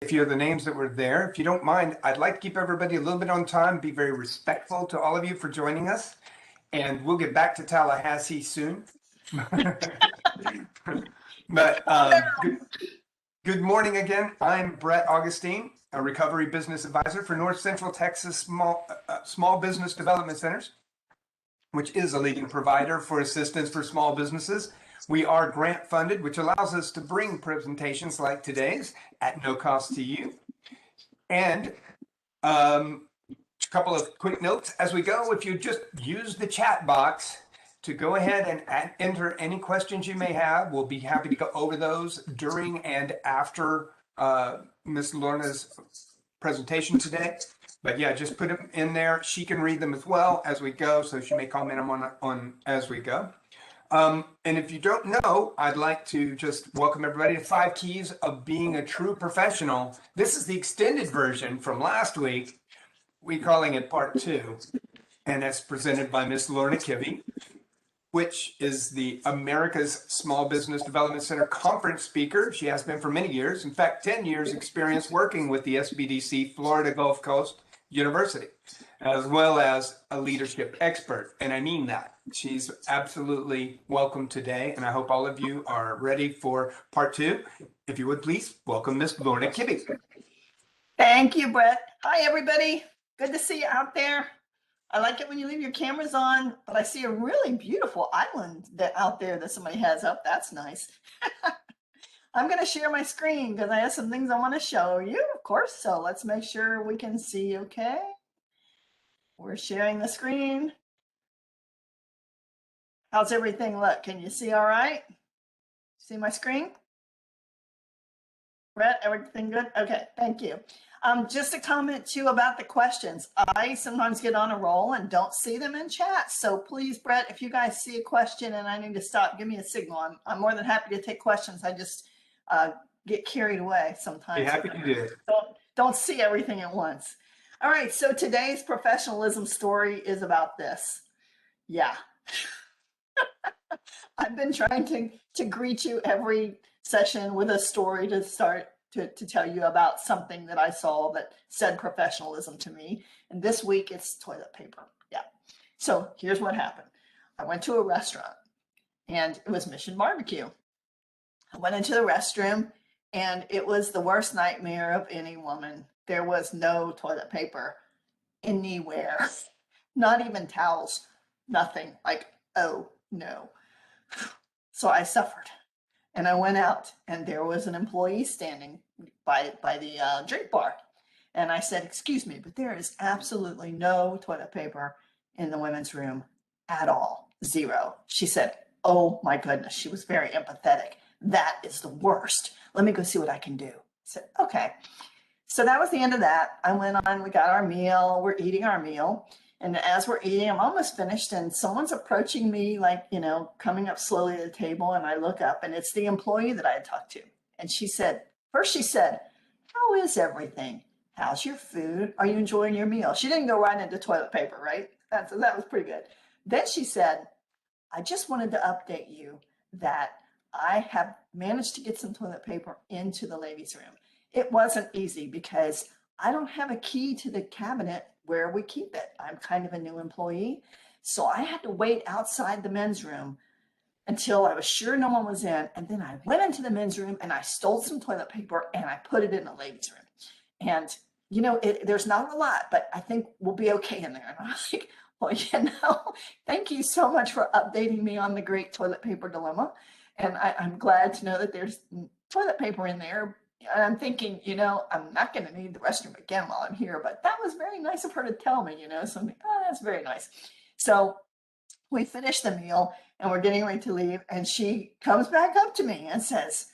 few of the names that were there. If you don't mind, I'd like to keep everybody a little bit on time, be very respectful to all of you for joining us. And we'll get back to Tallahassee soon. But good morning again. I'm Brett Augustine, a recovery business advisor for North Central Texas Small Business Development Centers, which is a leading provider for assistance for small businesses. We are grant funded, which allows us to bring presentations like today's at no cost to you. And a couple of quick notes as we go. If you just use the chat box to go ahead and enter any questions you may have, we'll be happy to go over those during and after Ms. Lorna's presentation today. But yeah, just put them in there. She can read them as well as we go, so she may comment on as we go. And if you don't know, I'd like to just welcome everybody to 5 Keys of Being a True Professional. This is the extended version from last week. We're calling it part 2, and that's presented by Ms. Lorna Kivy, which is the America's Small Business Development Center conference speaker. She has been for many years, in fact, 10 years experience working with the SBDC Florida Gulf Coast University, as well as a leadership expert. And I mean that. She's absolutely welcome today. And I hope all of you are ready for part 2. If you would please welcome Ms. Lorna Kibbe. Thank you, Brett. Hi, everybody. Good to see you out there. I like it when you leave your cameras on, but I see a really beautiful island out there that somebody has up. That's nice. I'm going to share my screen because I have some things I want to show you, of course. So let's make sure we can see, okay? We're sharing the screen. How's everything look? Can you see all right? See my screen? Brett, everything good? Okay, thank you. Just a comment too about the questions. I sometimes get on a roll and don't see them in chat. So please, Brett, if you guys see a question and I need to stop, give me a signal. I'm more than happy to take questions. I just get carried away sometimes. Be happy to do it. Don't see everything at once. All right, so today's professionalism story is about this. Yeah. I've been trying to greet you every session with a story to start to tell you about something that I saw that said professionalism to me. And this week it's toilet paper. Yeah. So here's what happened. I went to a restaurant and it was Mission Barbecue. I went into the restroom and it was the worst nightmare of any woman. There was no toilet paper anywhere, not even towels, nothing. Like, oh no. So I suffered and I went out and there was an employee standing by the drink bar. And I said, excuse me, but there is absolutely no toilet paper in the women's room at all. 0. She said, oh my goodness. She was very empathetic. That is the worst. Let me go see what I can do. I said, okay. So that was the end of that. I went on, we got our meal, we're eating our meal. And as we're eating, I'm almost finished and someone's approaching me, like, you know, coming up slowly to the table, and I look up and it's the employee that I had talked to. And she said, how is everything? How's your food? Are you enjoying your meal? She didn't go right into toilet paper, right? That was pretty good. Then she said, I just wanted to update you that I have managed to get some toilet paper into the ladies' room. It wasn't easy because I don't have a key to the cabinet where we keep it. I'm kind of a new employee. So I had to wait outside the men's room until I was sure no one was in. And then I went into the men's room and I stole some toilet paper and I put it in the ladies' room. And, you know, there's not a lot, but I think we'll be okay in there. And I was like, well, you know, thank you so much for updating me on the great toilet paper dilemma. And I'm glad to know that there's toilet paper in there. And I'm thinking, you know, I'm not going to need the restroom again while I'm here, but that was very nice of her to tell me, you know, so I'm like, oh, that's very nice. So we finished the meal and we're getting ready to leave. And she comes back up to me and says,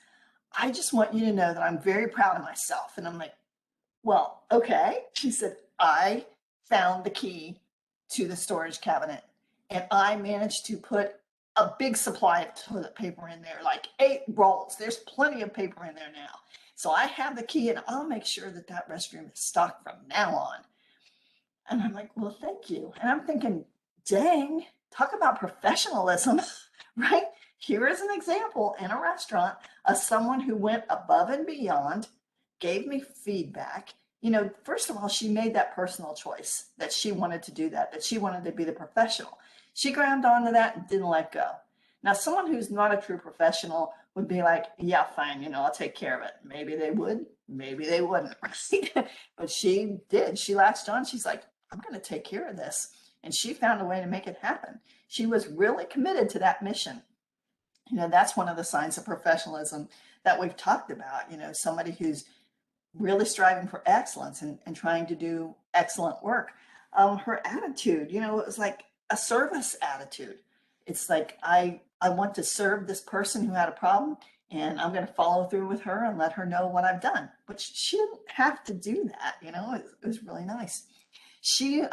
I just want you to know that I'm very proud of myself. And I'm like, well, okay. She said, I found the key to the storage cabinet and I managed to put a big supply of toilet paper in there, like 8 rolls. There's plenty of paper in there now. So I have the key and I'll make sure that that restroom is stocked from now on. And I'm like, well, thank you. And I'm thinking, dang, talk about professionalism, right? Here is an example in a restaurant of someone who went above and beyond, gave me feedback. You know, first of all, she made that personal choice that she wanted to do that she wanted to be the professional. She grabbed onto that and didn't let go. Now, someone who's not a true professional would be like, yeah, fine, you know, I'll take care of it. Maybe they would, maybe they wouldn't. But she did. She latched on. She's like, I'm going to take care of this. And she found a way to make it happen. She was really committed to that mission. You know, that's one of the signs of professionalism that we've talked about. You know, somebody who's really striving for excellence and trying to do excellent work. Her attitude, you know, it was like a service attitude. It's like, I want to serve this person who had a problem, and I'm going to follow through with her and let her know what I've done. But she didn't have to do that. You know, it was really nice. She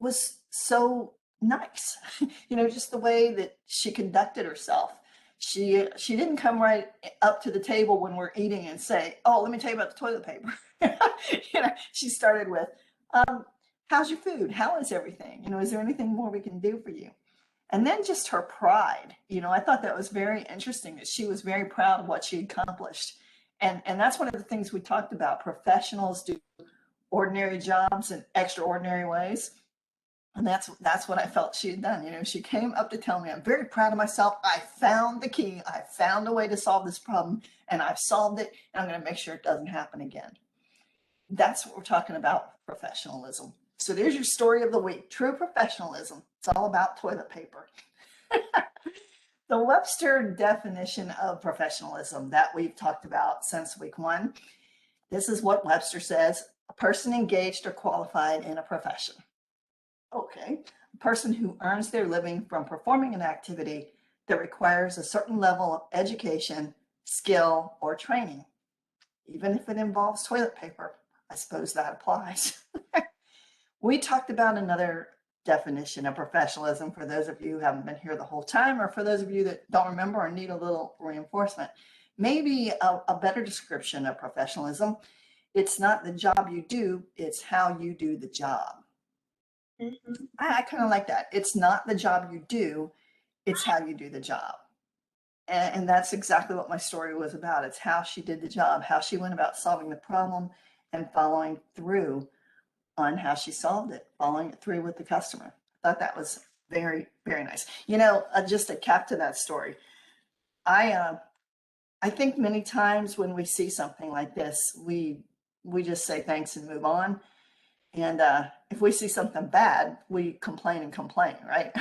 was so nice, you know, just the way that she conducted herself. She didn't come right up to the table when we're eating and say, "Oh, let me tell you about the toilet paper." You know, she started with, "How's your food? How is everything? You know, is there anything more we can do for you?" And then just her pride. You know, I thought that was very interesting that she was very proud of what she accomplished. And that's one of the things we talked about. Professionals do ordinary jobs in extraordinary ways. And that's what I felt she had done. You know, she came up to tell me, I'm very proud of myself. I found the key. I found a way to solve this problem, and I've solved it, and I'm going to make sure it doesn't happen again. That's what we're talking about, professionalism. So there's your story of the week. True professionalism. It's all about toilet paper. The Webster definition of professionalism that we've talked about since week 1. This is what Webster says: a person engaged or qualified in a profession. Okay, a person who earns their living from performing an activity that requires a certain level of education, skill, or training. Even if it involves toilet paper, I suppose that applies. We talked about another definition of professionalism for those of you who haven't been here the whole time, or for those of you that don't remember or need a little reinforcement. Maybe a better description of professionalism: it's not the job you do, it's how you do the job. I kind of like that. It's not the job you do, it's how you do the job. And that's exactly what my story was about. It's how she did the job, how she went about solving the problem, and following through on how she solved it, following it through with the customer. I thought that was very, very nice. You know, just a cap to that story. I think many times when we see something like this, we just say thanks and move on. And if we see something bad, we complain and complain, right?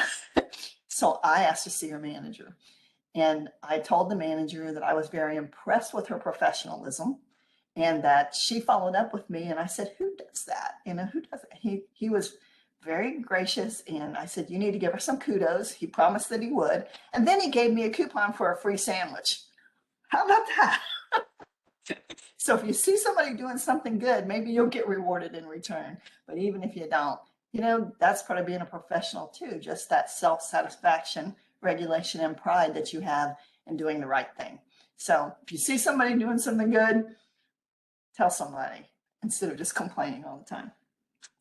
So I asked to see her manager. And I told the manager that I was very impressed with her professionalism, and that she followed up with me. And I said, who does that? You know, who does it? He was very gracious. And I said, you need to give her some kudos. He promised that he would. And then he gave me a coupon for a free sandwich. How about that? So if you see somebody doing something good, maybe you'll get rewarded in return. But even if you don't, you know, that's part of being a professional too. Just that self-satisfaction, regulation, and pride that you have in doing the right thing. So if you see somebody doing something good, tell somebody instead of just complaining all the time.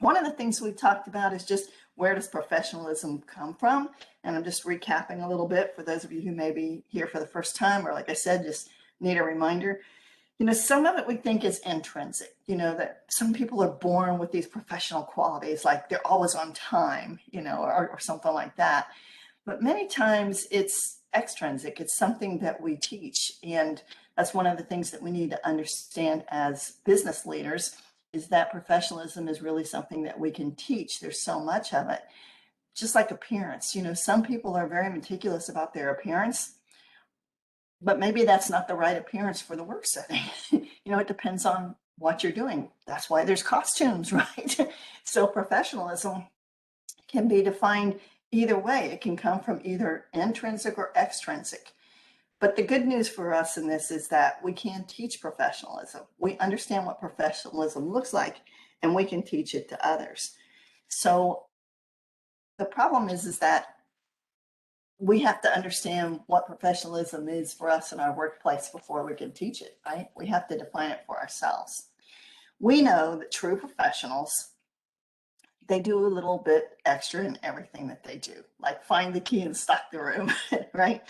One of the things we talked about is just, where does professionalism come from? And I'm just recapping a little bit for those of you who may be here for the first time, or like I said, just need a reminder. You know, some of it we think is intrinsic, you know, that some people are born with these professional qualities, like they're always on time, you know, or something like that. But many times it's extrinsic. It's something that we teach. And that's one of the things that we need to understand as business leaders, is that professionalism is really something that we can teach. There's so much of it. Just like appearance, you know, some people are very meticulous about their appearance, but maybe that's not the right appearance for the work setting. You know, it depends on what you're doing. That's why there's costumes, right? So professionalism can be defined either way. It can come from either intrinsic or extrinsic. But the good news for us in this is that we can teach professionalism. We understand what professionalism looks like, and we can teach it to others. So the problem is that we have to understand what professionalism is for us in our workplace before we can teach it, right? We have to define it for ourselves. We know that true professionals, they do a little bit extra in everything that they do, like find the key and stock the room, right?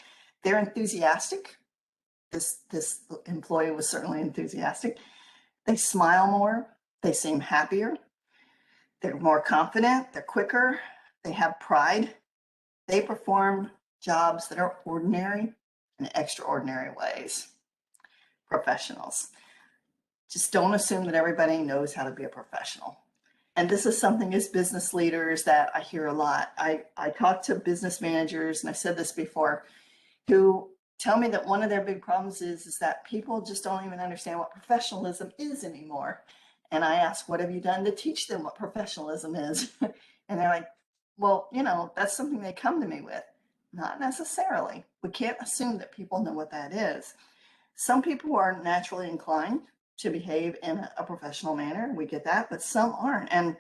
They're enthusiastic. This employee was certainly enthusiastic. They smile more, they seem happier, they're more confident, they're quicker, they have pride, they perform jobs that are ordinary in extraordinary ways. Professionals. Just don't assume that everybody knows how to be a professional. And this is something as business leaders that I hear a lot. I talk to business managers, and I said this before, who tell me that one of their big problems is that people just don't even understand what professionalism is anymore. And I ask, what have you done to teach them what professionalism is? And they're like, well, that's something they come to me with. Not necessarily. We can't assume that people know what that is. Some people are naturally inclined to behave in a professional manner. We get that, but some aren't. And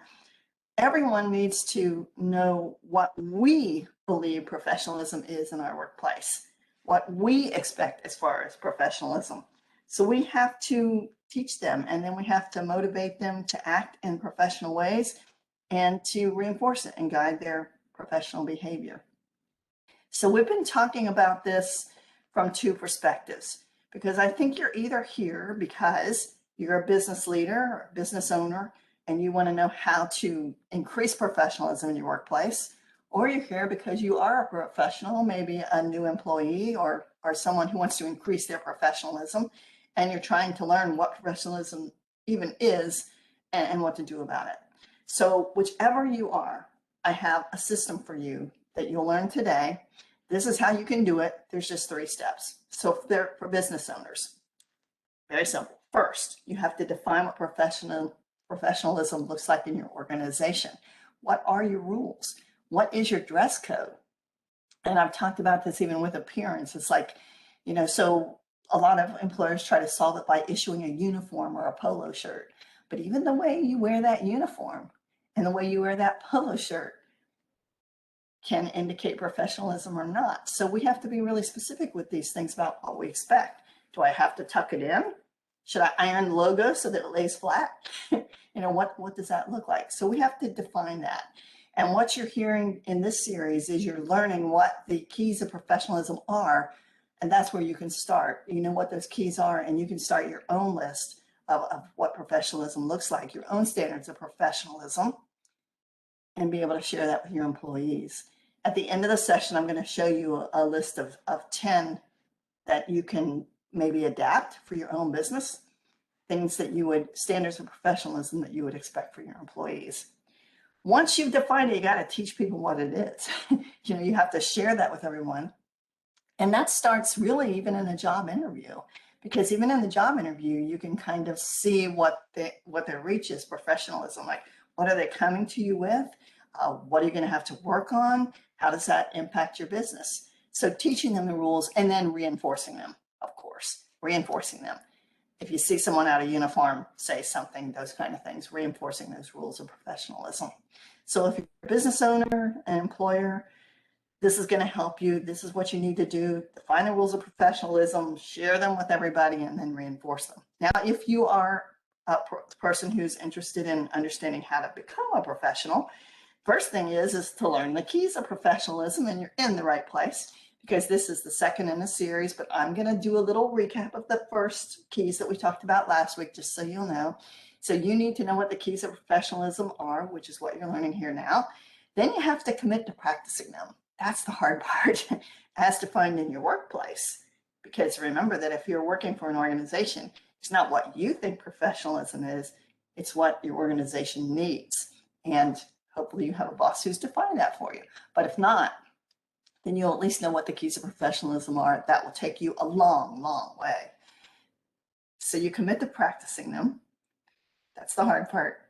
everyone needs to know what we believe professionalism is in our workplace, what we expect as far as professionalism. So we have to teach them, and then we have to motivate them to act in professional ways and to reinforce it and guide their professional behavior. So we've been talking about this from two perspectives, because I think you're either here because you're a business leader or a business owner and you want to know how to increase professionalism in your workplace, or you're here because you are a professional, maybe a new employee or someone who wants to increase their professionalism, and you're trying to learn what professionalism even is and what to do about it. So whichever you are, I have a system for you that you'll learn today. This is how you can do it. There's just 3 steps. So they're for business owners. Very simple. First, you have to define what professionalism looks like in your organization. What are your rules? What is your dress code? And I've talked about this even with appearance. It's like, so a lot of employers try to solve it by issuing a uniform or a polo shirt. But even the way you wear that uniform and the way you wear that polo shirt can indicate professionalism or not. So we have to be really specific with these things about what we expect. Do I have to tuck it in? Should I iron the logo so that it lays flat? What does that look like? So we have to define that. And what you're hearing in this series is you're learning what the keys of professionalism are. And that's where you can start. You know what those keys are, and you can start your own list of what professionalism looks like, your own standards of professionalism, and be able to share that with your employees. At the end of the session, I'm going to show you a list of 10 that you can maybe adapt for your own business, standards of professionalism that you would expect for your employees. Once you've defined it, you got to teach people what it is. You have to share that with everyone. And that starts really even in a job interview, because even in the job interview, you can kind of see what their reach is, professionalism. Like, what are they coming to you with? What are you going to have to work on? How does that impact your business? So teaching them the rules and then reinforcing them, of course, reinforcing them. If you see someone out of uniform, say something, those kind of things, reinforcing those rules of professionalism. So if you're a business owner, an employer, this is going to help you. This is what you need to do. Define the rules of professionalism, share them with everybody, and then reinforce them. Now, if you are a person who's interested in understanding how to become a professional, first thing is to learn the keys of professionalism, and you're in the right place, because this is the second in the series, but I'm going to do a little recap of the first keys that we talked about last week, just so you'll know. So you need to know what the keys of professionalism are, which is what you're learning here now. Then you have to commit to practicing them. That's the hard part, as defined in your workplace. Because remember that if you're working for an organization, it's not what you think professionalism is, it's what your organization needs. And hopefully you have a boss who's defined that for you. But if not, then you'll at least know what the keys of professionalism are. That will take you a long, long way. So you commit to practicing them. That's the hard part.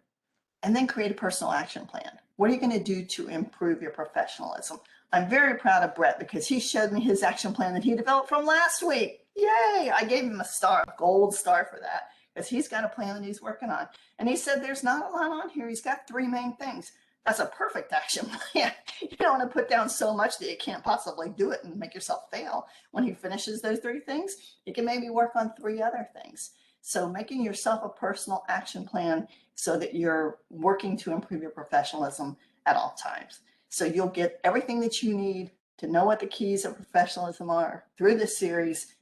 And then create a personal action plan. What are you going to do to improve your professionalism? I'm very proud of Brett because he showed me his action plan that he developed from last week. Yay! I gave him a gold star for that, because he's got a plan that he's working on. And he said there's not a lot on here. He's got 3 main things. That's a perfect action plan. You don't want to put down so much that you can't possibly do it and make yourself fail. When he finishes those 3 things, you can maybe work on 3 other things. So making yourself a personal action plan so that you're working to improve your professionalism at all times. So you'll get everything that you need to know what the keys of professionalism are through this series.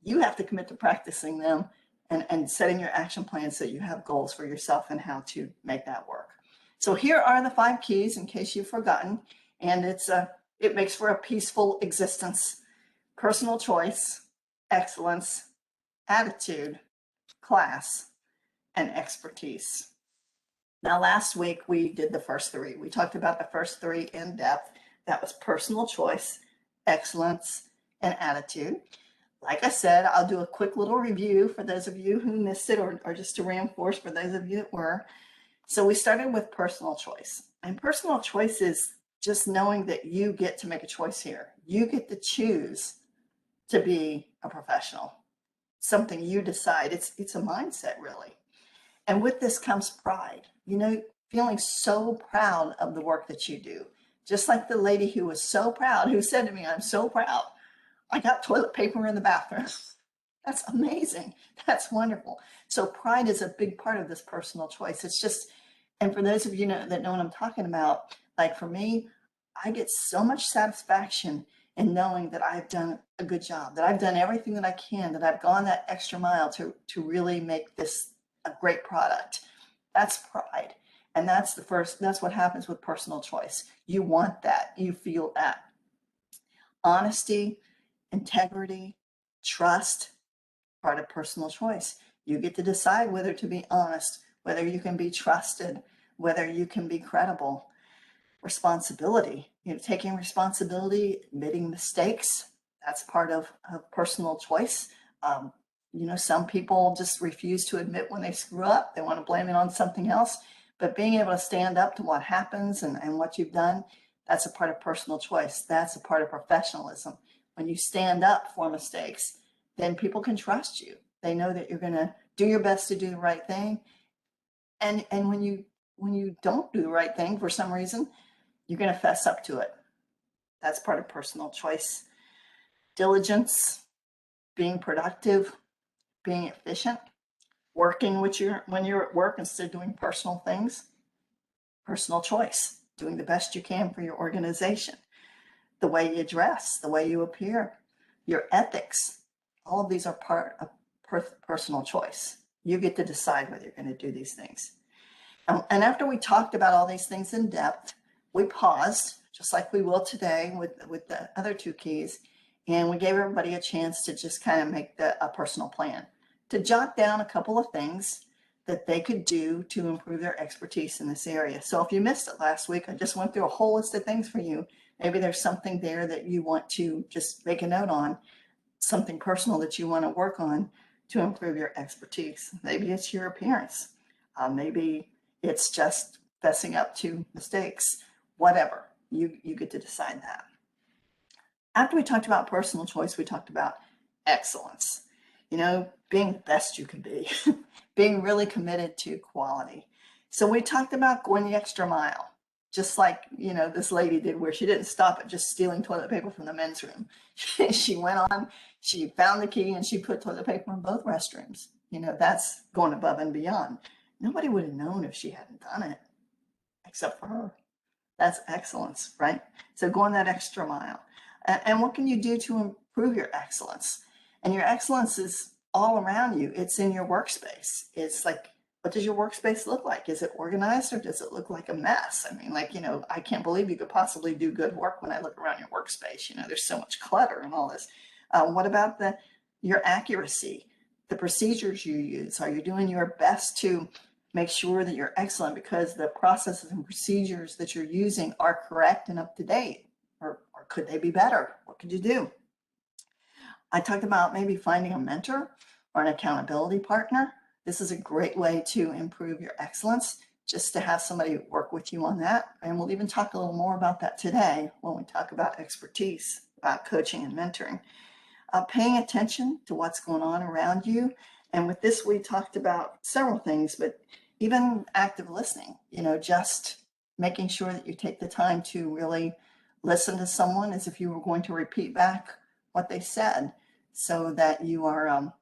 You have to commit to practicing them, and setting your action plan so you have goals for yourself and how to make that work. So here are the 5 keys in case you've forgotten, and it makes for a peaceful existence: personal choice, excellence, attitude, class, and expertise. Now, last week we did the first 3. We talked about the first 3 in depth. That was personal choice, excellence, and attitude. Like I said, I'll do a quick little review for those of you who missed it, or just to reinforce for those of you that were. So we started with personal choice. And personal choice is just knowing that you get to make a choice here. You get to choose to be a professional. Something you decide. It's a mindset, really. And with this comes pride. Feeling so proud of the work that you do. Just like the lady who was so proud, who said to me, "I'm so proud. I got toilet paper in the bathroom." That's amazing. That's wonderful. So pride is a big part of this personal choice. It's just, and for those of you that know what I'm talking about, like for me, I get so much satisfaction in knowing that I've done a good job, that I've done everything that I can, that I've gone that extra mile to really make this a great product. That's pride. And that's what happens with personal choice. You want that. You feel that. Honesty, integrity, trust, part of personal choice. You get to decide whether to be honest, whether you can be trusted, whether you can be credible. Responsibility, taking responsibility, admitting mistakes, that's part of personal choice. Some people just refuse to admit when they screw up. They want to blame it on something else. But being able to stand up to what happens and what you've done, that's a part of personal choice. That's a part of professionalism. When you stand up for mistakes, then people can trust you. They know that you're going to do your best to do the right thing. And when you don't do the right thing for some reason, you're going to fess up to it. That's part of personal choice. Diligence, being productive, being efficient, working when you're at work instead of doing personal things. Personal choice, doing the best you can for your organization. The way you dress, the way you appear, your ethics, all of these are part of personal choice. You get to decide whether you're going to do these things. And after we talked about all these things in depth, we paused, just like we will today with the other 2 keys, and we gave everybody a chance to just kind of make a personal plan, to jot down a couple of things that they could do to improve their expertise in this area. So if you missed it last week, I just went through a whole list of things for you. Maybe there's something there that you want to just make a note on, something personal that you want to work on to improve your expertise. Maybe it's your appearance. Maybe it's just fessing up to mistakes. Whatever, you get to decide that. After we talked about personal choice, we talked about excellence. Being the best you can be, being really committed to quality. So we talked about going the extra mile, just like, this lady did, where she didn't stop at just stealing toilet paper from the men's room. She went on, she found the key, and she put toilet paper in both restrooms. That's going above and beyond. Nobody would have known if she hadn't done it, except for her. That's excellence, right? So going that extra mile. And what can you do to improve your excellence? And your excellence is all around you. It's in your workspace. It's like, what does your workspace look like? Is it organized, or does it look like a mess? I mean, I can't believe you could possibly do good work when I look around your workspace. There's so much clutter and all this. What about your accuracy, the procedures you use? Are you doing your best to make sure that you're excellent because the processes and procedures that you're using are correct and up to date? Or could they be better? What could you do? I talked about maybe finding a mentor or an accountability partner. This is a great way to improve your excellence, just to have somebody work with you on that. And we'll even talk a little more about that today when we talk about expertise, about coaching and mentoring. Paying attention to what's going on around you. And with this, we talked about several things, but even active listening, just making sure that you take the time to really listen to someone as if you were going to repeat back what they said, so that you are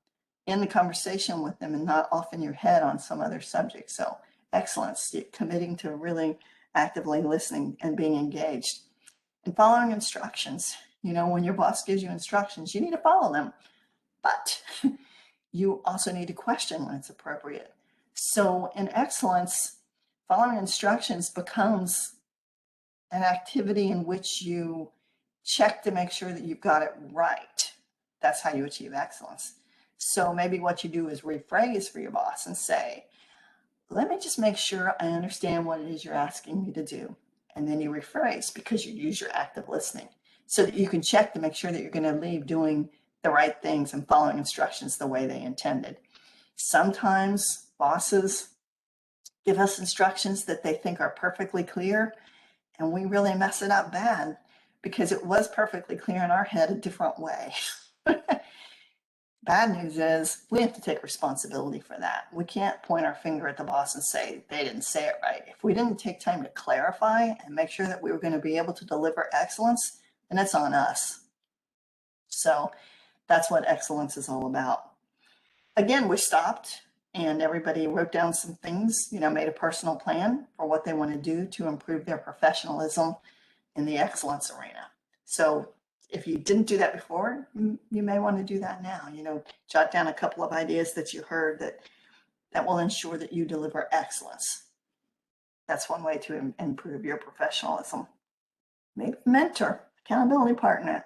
in the conversation with them and not off in your head on some other subject. So excellence, committing to really actively listening and being engaged. And following instructions. When your boss gives you instructions, you need to follow them. But you also need to question when it's appropriate. So in excellence, following instructions becomes an activity in which you check to make sure that you've got it right. That's how you achieve excellence. So maybe what you do is rephrase for your boss and say, let me just make sure I understand what it is you're asking me to do. And then you rephrase because you use your active listening so that you can check to make sure that you're going to leave doing the right things and following instructions the way they intended. Sometimes bosses give us instructions that they think are perfectly clear, and we really mess it up bad because it was perfectly clear in our head a different way. Bad news is we have to take responsibility for that. We can't point our finger at the boss and say they didn't say it right. If we didn't take time to clarify and make sure that we were going to be able to deliver excellence, then it's on us. So that's what excellence is all about. Again, we stopped and everybody wrote down some things, made a personal plan for what they want to do to improve their professionalism in the excellence arena. So if you didn't do that before, you may want to do that now. Jot down a couple of ideas that you heard that will ensure that you deliver excellence. That's one way to improve your professionalism. Maybe mentor, accountability partner.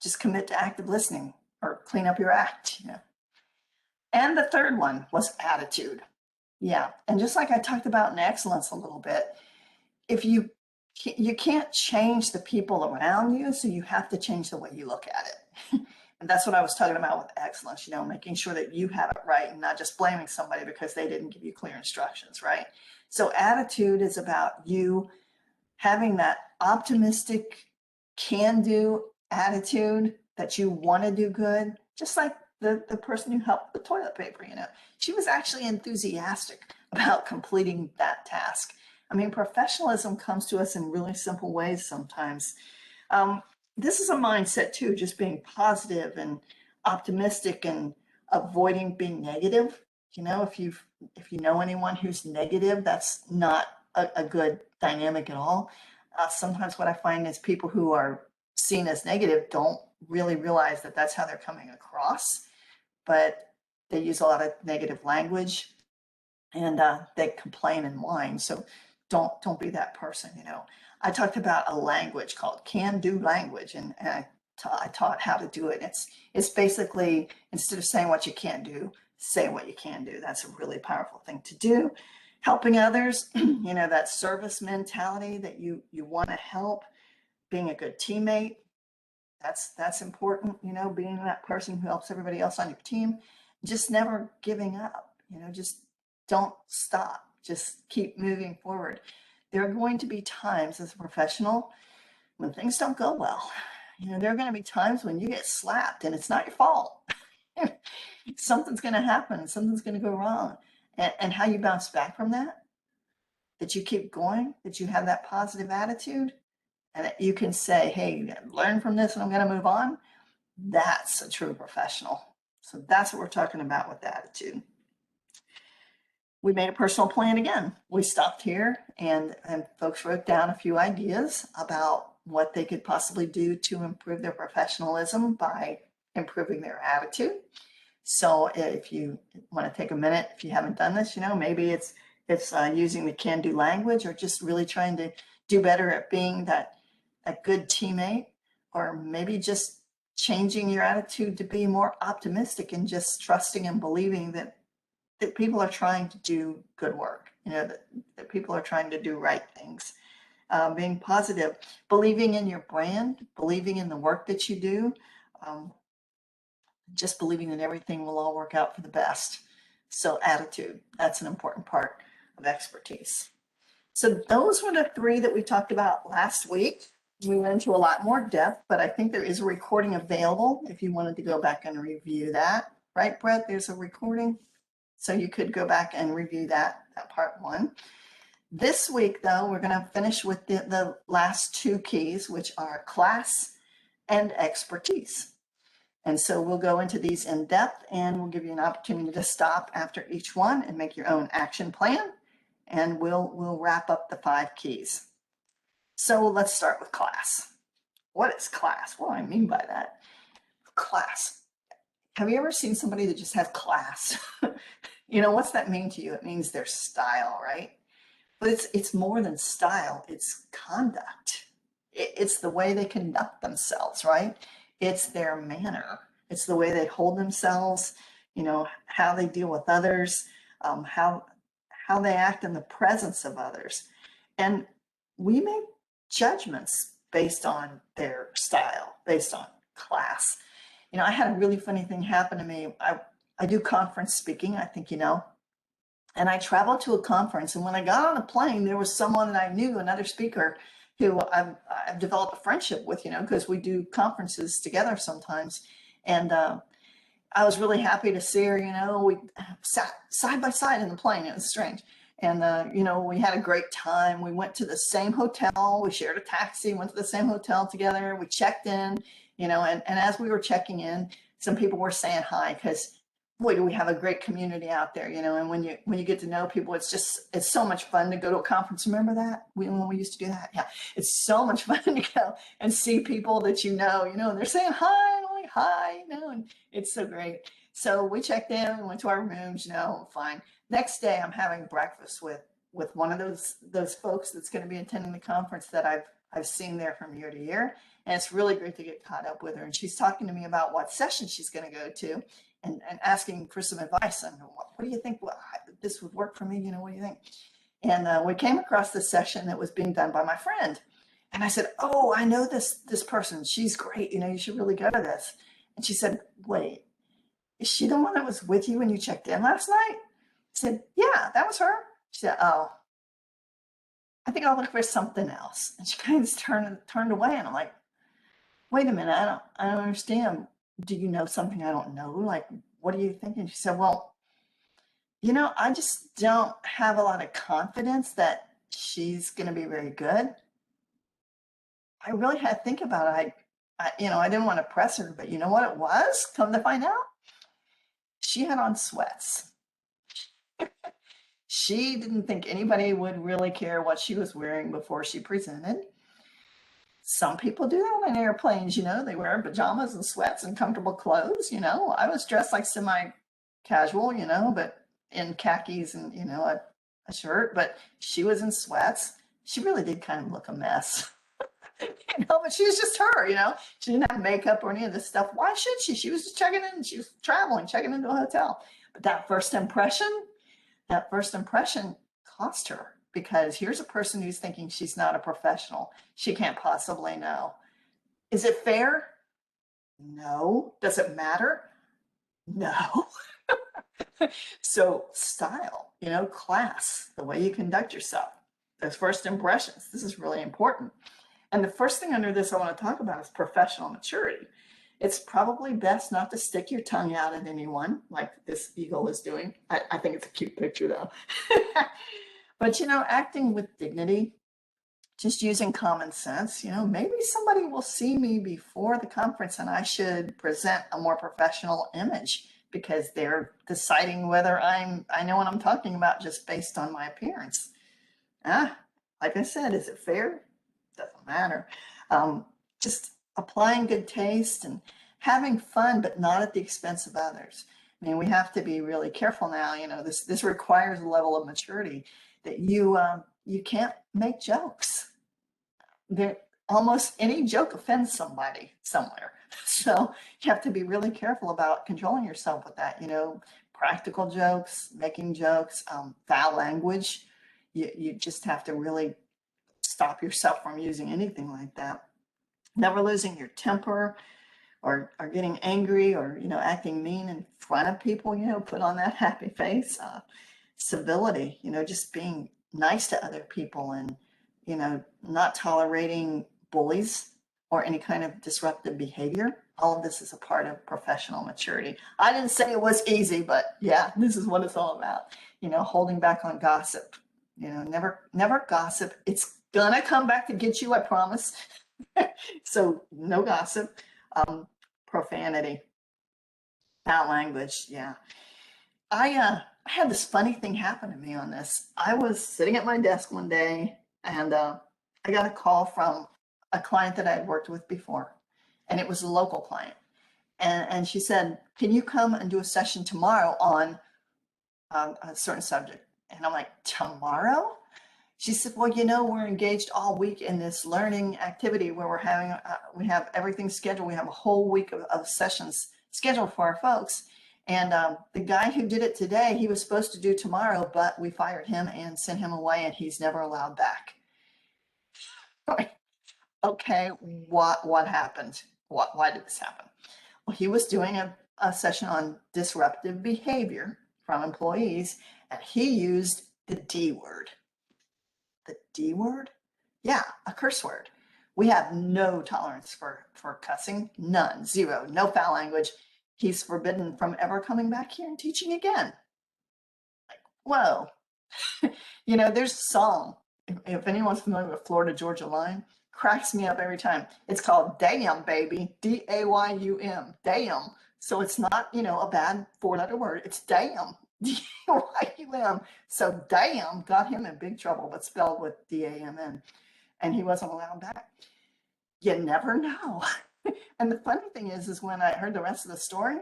Just commit to active listening or clean up your act. And the third one was attitude. Yeah, and just like I talked about in excellence a little bit, if you can't change the people around you, so you have to change the way you look at it. And that's what I was talking about with excellence, making sure that you have it right and not just blaming somebody because they didn't give you clear instructions, right? So attitude is about you having that optimistic, can-do attitude that you want to do good, just like the person who helped the toilet paper, she was actually enthusiastic about completing that task. I mean, professionalism comes to us in really simple ways sometimes. This is a mindset too, just being positive and optimistic and avoiding being negative. If you know anyone who's negative, that's not a good dynamic at all. Sometimes what I find is people who are seen as negative don't really realize that that's how they're coming across, but they use a lot of negative language and they complain and whine. So don't be that person. I talked about a language called can-do language, and I taught how to do it. It's basically, instead of saying what you can't do, say what you can do. That's a really powerful thing to do. Helping others, that service mentality that you want to help, being a good teammate. That's important, being that person who helps everybody else on your team. Just never giving up, just don't stop. Just keep moving forward. There are going to be times as a professional when things don't go well. There are going to be times when you get slapped and it's not your fault. Something's going to happen. Something's going to go wrong. And how you bounce back from that you keep going, that you have that positive attitude, and that you can say, hey, learn from this and I'm going to move on. That's a true professional. So that's what we're talking about with attitude. We made a personal plan again. We stopped here and folks wrote down a few ideas about what they could possibly do to improve their professionalism by improving their attitude. So if you want to take a minute, if you haven't done this, maybe it's using the can-do language, or just really trying to do better at being that a good teammate, or maybe just changing your attitude to be more optimistic and just trusting and believing that people are trying to do good work, that people are trying to do right things. Being positive, believing in your brand, believing in the work that you do, just believing that everything will all work out for the best. So attitude, that's an important part of expertise. So those were the three that we talked about last week. We went into a lot more depth, but I think there is a recording available if you wanted to go back and review that. Right, Brett? There's a recording. So you could go back and review that part one. This week, though, we're going to finish with the last two keys, which are class and expertise. And so we'll go into these in depth, and we'll give you an opportunity to stop after each one and make your own action plan. And we'll wrap up the 5 keys. So let's start with class. What is class? What do I mean by that? Class. have you ever seen somebody that just has class? What's that mean to you? It means their style, right? But it's more than style, it's conduct. It's the way they conduct themselves, right? It's their manner. It's the way they hold themselves, how they deal with others, how they act in the presence of others. And we make judgments based on their style, based on class. I had a really funny thing happen to me. I do conference speaking, I think and I traveled to a conference. And when I got on a plane, there was someone that I knew, another speaker, who I've developed a friendship with, because we do conferences together sometimes. And I was really happy to see her. We sat side by side in the plane. It was strange. And, we had a great time. We went to the same hotel. We shared a taxi, went to the same hotel together. We checked in, and as we were checking in, some people were saying hi because, boy, do we have a great community out there, and when you get to know people, it's so much fun to go to a conference. Remember that when we used to do that? Yeah, it's so much fun to go and see people that and they're saying hi, and I'm like, hi, and it's so great. So we checked in, we went to our rooms, fine. Next day, I'm having breakfast with one of those folks that's going to be attending the conference that I've seen there from year to year, and it's really great to get caught up with her. And she's talking to me about what session she's going to go to, and asking for some advice. And what do you think? This would work for me? What do you think? And we came across this session that was being done by my friend, and I said, "Oh, I know this person. She's great. You should really go to this." And she said, "Wait, is she the one that was with you when you checked in last night?" I said, "Yeah, that was her." She said, "Oh, I think I'll look for something else." And she kind of turned away, and I'm like, "Wait a minute, I don't understand. Do you know something I don't know? Like, what are you thinking?" She said, "Well, I just don't have a lot of confidence that she's going to be very good." I really had to think about it. I didn't want to press her, but you know what it was? Come to find out, she had on sweats. She didn't think anybody would really care what she was wearing before she presented. Some people do that on airplanes, they wear pajamas and sweats and comfortable clothes. I was dressed like semi-casual, but in khakis and, a shirt, but she was in sweats. She really did kind of look a mess, but she was just her, she didn't have makeup or any of this stuff. Why should she? She was just checking in. She was traveling, checking into a hotel. But that first impression cost her, because here's a person who's thinking she's not a professional. She can't possibly know. Is it fair? No. Does it matter? No. So style, class, the way you conduct yourself, those first impressions, this is really important. And the first thing under this I want to talk about is professional maturity. It's probably best not to stick your tongue out at anyone like this eagle is doing. I think it's a cute picture though. But, acting with dignity, just using common sense, maybe somebody will see me before the conference and I should present a more professional image because they're deciding whether I know what I'm talking about just based on my appearance. Like I said, is it fair? Doesn't matter. Just applying good taste and having fun, but not at the expense of others. I mean, we have to be really careful now. This requires a level of maturity that you can't make jokes. Almost any joke offends somebody somewhere. So you have to be really careful about controlling yourself with that. Practical jokes, making jokes, foul language. You just have to really stop yourself from using anything like that. Never losing your temper or getting angry or, acting mean in front of people, put on that happy face. Civility, just being nice to other people and, not tolerating bullies or any kind of disruptive behavior. All of this is a part of professional maturity. I didn't say it was easy, but yeah, this is what it's all about. Holding back on gossip. Never gossip. It's gonna come back to get you, I promise. So no gossip. Profanity, foul language. Yeah. I had this funny thing happen to me on this. I was sitting at my desk one day and I got a call from a client that I had worked with before, and it was a local client. And she said, can you come and do a session tomorrow on a certain subject? And I'm like, tomorrow? She said, well, we're engaged all week in this learning activity where we have everything scheduled. We have a whole week of sessions scheduled for our folks. And the guy who did it today, he was supposed to do tomorrow, but we fired him and sent him away, and he's never allowed back. Okay, what happened? Why did this happen? Well, he was doing a session on disruptive behavior from employees, and he used the D word. The D word? Yeah, a curse word. We have no tolerance for cussing, none, zero, no foul language. He's forbidden from ever coming back here and teaching again. Like, whoa. There's a song, if anyone's familiar with Florida Georgia Line, cracks me up every time. It's called Damn Baby, D-A-Y-U-M, damn. So it's not, a bad four-letter word. It's damn, D-A-Y-U-M. So damn got him in big trouble, but spelled with D-A-M-N. And he wasn't allowed back. You never know. And the funny thing is when I heard the rest of the story,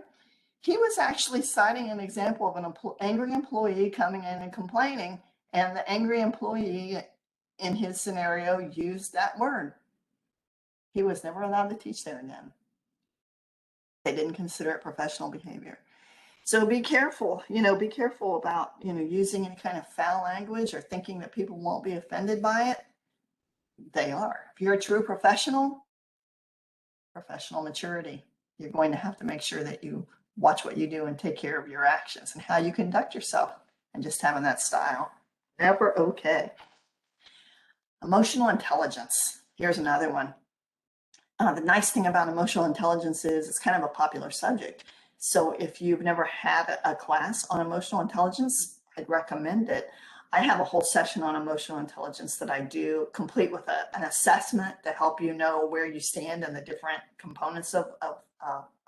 he was actually citing an example of an angry employee coming in and complaining, and the angry employee in his scenario used that word. He was never allowed to teach there again. They didn't consider it professional behavior. So be careful, be careful about, using any kind of foul language or thinking that people won't be offended by it. They are. If you're a true professional maturity, you're going to have to make sure that you watch what you do and take care of your actions and how you conduct yourself. And just having that style, never okay. Emotional intelligence. Here's another one. The nice thing about emotional intelligence is it's kind of a popular subject. So if you've never had a class on emotional intelligence, I'd recommend it. I have a whole session on emotional intelligence that I do, complete with an assessment to help you know where you stand in the different components of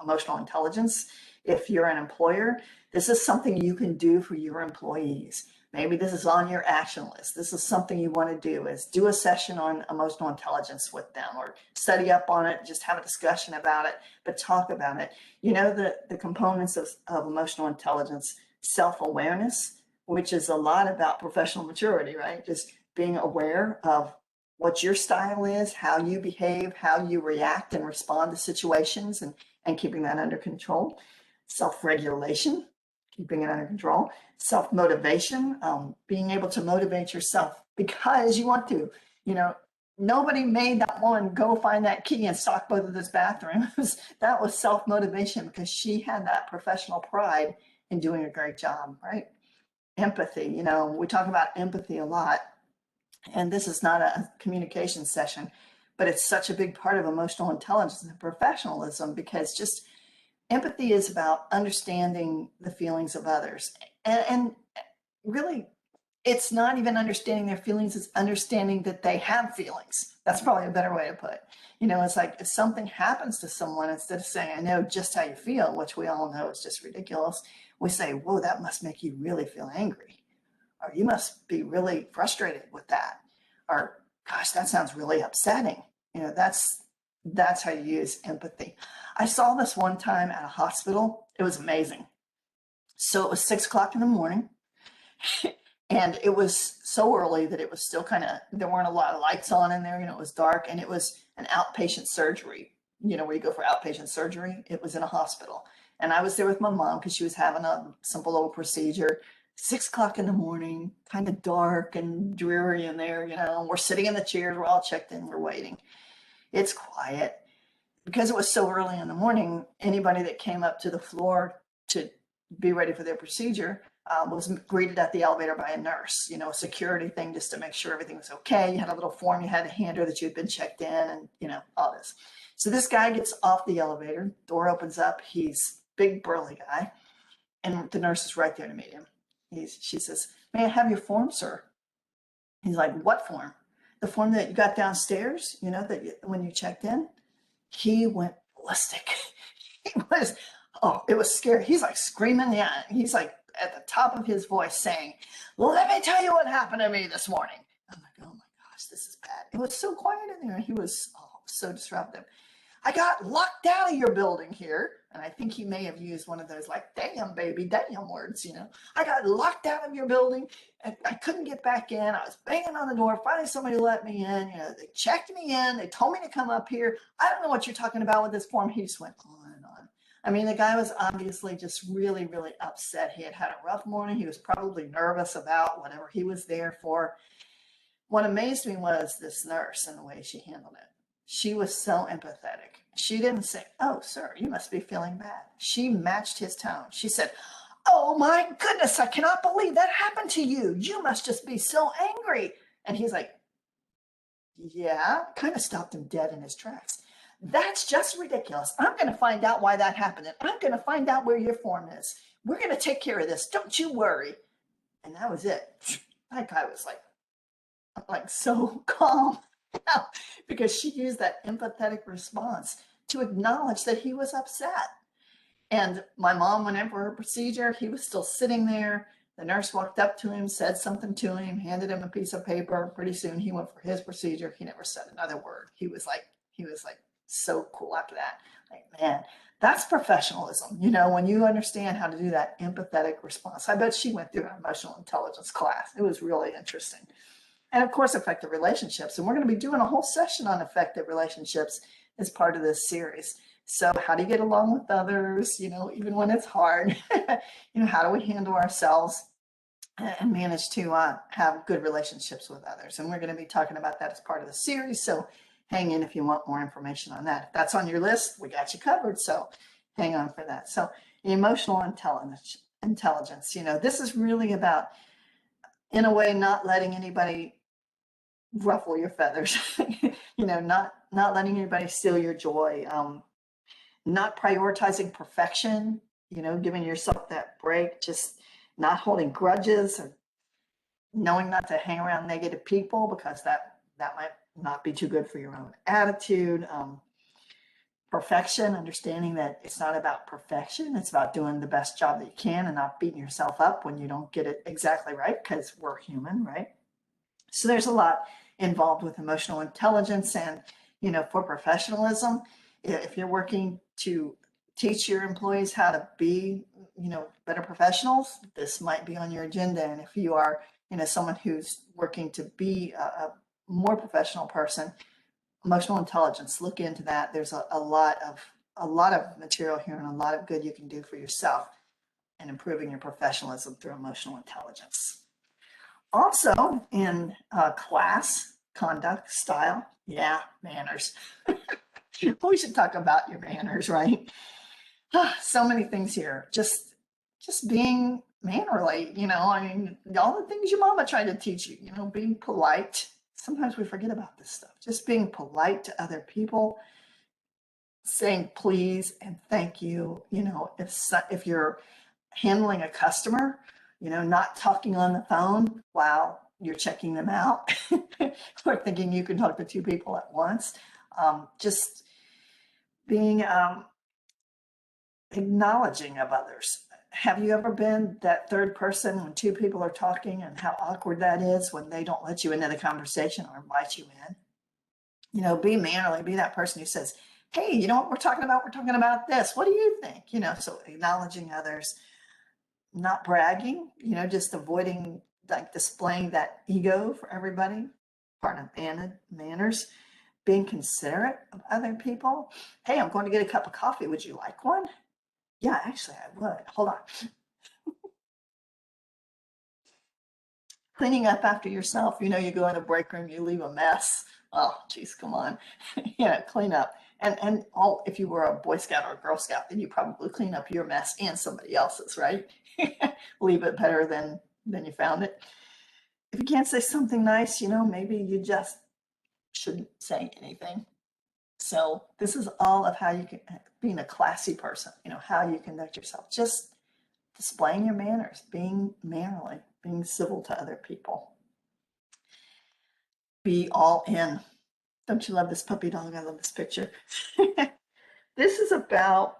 emotional intelligence. If you're an employer, this is something you can do for your employees. Maybe this is on your action list. This is something you want to do, is do a session on emotional intelligence with them, or study up on it, just have a discussion about it, but talk about it. The components of emotional intelligence, self-awareness, which is a lot about professional maturity, right? Just being aware of what your style is, how you behave, how you react and respond to situations, and keeping that under control. Self-regulation, keeping it under control. Self-motivation, being able to motivate yourself because you want to. Nobody made that woman go find that key and stock both of those bathrooms. That was self-motivation because she had that professional pride in doing a great job, right? Empathy, we talk about empathy a lot, and this is not a communication session, but it's such a big part of emotional intelligence and professionalism, because just empathy is about understanding the feelings of others. And really, it's not even understanding their feelings, it's understanding that they have feelings. That's probably a better way to put it. It's like if something happens to someone, instead of saying, I know just how you feel, which we all know is just ridiculous, we say, whoa, that must make you really feel angry. Or you must be really frustrated with that. Or, gosh, that sounds really upsetting. That's how you use empathy. I saw this one time at a hospital. It was amazing. So it was 6 o'clock in the morning. And it was so early that it was still there weren't a lot of lights on in there. It was dark, and it was an outpatient surgery, where you go for outpatient surgery. It was in a hospital. And I was there with my mom because she was having a simple little procedure. 6 o'clock in the morning, kind of dark and dreary in there, we're sitting in the chairs, we're all checked in, we're waiting. It's quiet. Because it was so early in the morning, anybody that came up to the floor to be ready for their procedure was greeted at the elevator by a nurse, a security thing just to make sure everything was okay. You had a little form you had to hand her that you had been checked in, and, all this. So this guy gets off the elevator, door opens up, he's big burly guy, and the nurse is right there to meet him. She says, may I have your form, sir? He's like, what form? The form that you got downstairs, when you checked in? He went ballistic. It was scary. He's like screaming. Yeah, he's like at the top of his voice saying, well, let me tell you what happened to me this morning. I'm like, oh my gosh, this is bad. It was so quiet in there. He was so disruptive. I got locked out of your building here And I think he may have used one of those like, damn, baby, damn words, you know. I got locked out of your building and I couldn't get back in. I was banging on the door. Finally, somebody let me in. You know, they checked me in. They told me to come up here. I don't know what you're talking about with this form. He just went on and on. I mean, the guy was obviously just really, really upset. He had had a rough morning. He was probably nervous about whatever he was there for. What amazed me was this nurse and the way she handled it. She was so empathetic. She didn't say, oh, sir, you must be feeling bad. She matched his tone. She said, oh my goodness, I cannot believe that happened to you. You must just be so angry. And he's like, yeah, kind of stopped him dead in his tracks. That's just ridiculous. I'm going to find out why that happened. And I'm going to find out where your form is. We're going to take care of this. Don't you worry. And that was it. That guy was like so calm because she used that empathetic response to acknowledge that he was upset. And my mom went in for her procedure. He was still sitting there. The nurse walked up to him, said something to him, handed him a piece of paper. Pretty soon he went for his procedure. He never said another word. He was like so cool after that. Like, man, that's professionalism. You know, when you understand how to do that empathetic response. I bet she went through an emotional intelligence class. It was really interesting. And of course, effective relationships. And we're going to be doing a whole session on effective relationships as part of this series. So how do you get along with others, you know, even when it's hard? You know, how do we handle ourselves and manage to have good relationships with others? And we're going to be talking about that as part of the series. So hang in if you want more information on that. If that's on your list, we got you covered. So hang on for that. So emotional intelligence, you know, this is really about, in a way, not letting anybody ruffle your feathers, you know, not letting anybody steal your joy, not prioritizing perfection, you know, giving yourself that break, just not holding grudges, or knowing not to hang around negative people because that might not be too good for your own attitude. Perfection, understanding that it's not about perfection, it's about doing the best job that you can and not beating yourself up when you don't get it exactly right, because we're human, right? So there's a lot involved with emotional intelligence. And, you know, for professionalism, if you're working to teach your employees how to be, you know, better professionals, this might be on your agenda. And if you are, you know, someone who's working to be a more professional person, emotional intelligence, look into that. There's a lot of material here and a lot of good you can do for yourself and improving your professionalism through emotional intelligence. Also in class, conduct, style, yeah, manners. We should talk about your manners, right? So many things here. Just being mannerly, you know, I mean, all the things your mama tried to teach you, you know, being polite. Sometimes we forget about this stuff. Just being polite to other people, saying please and thank you. You know, if you're handling a customer, you know, not talking on the phone while you're checking them out or thinking you can talk to two people at once. Just being acknowledging of others. Have you ever been that third person when two people are talking and how awkward that is when they don't let you into the conversation or invite you in? You know, be mannerly, be that person who says, hey, you know what we're talking about? We're talking about this. What do you think? You know, so acknowledging others, not bragging, you know, just avoiding like displaying that ego for everybody, part of manners, being considerate of other people. Hey, I'm going to get a cup of coffee. Would you like one? Yeah, actually I would. Hold on. Cleaning up after yourself. You know, you go in a break room, you leave a mess. Oh, geez, come on. You know, clean up. And all, if you were a Boy Scout or a Girl Scout, then you probably clean up your mess and somebody else's, right? Leave it better than you found it. If you can't say something nice, you know, maybe you just shouldn't say anything. So this is all of how you can, being a classy person, you know, how you conduct yourself, just displaying your manners, being mannerly, being civil to other people. Be all in. Don't you love this puppy dog? I love this picture. This is about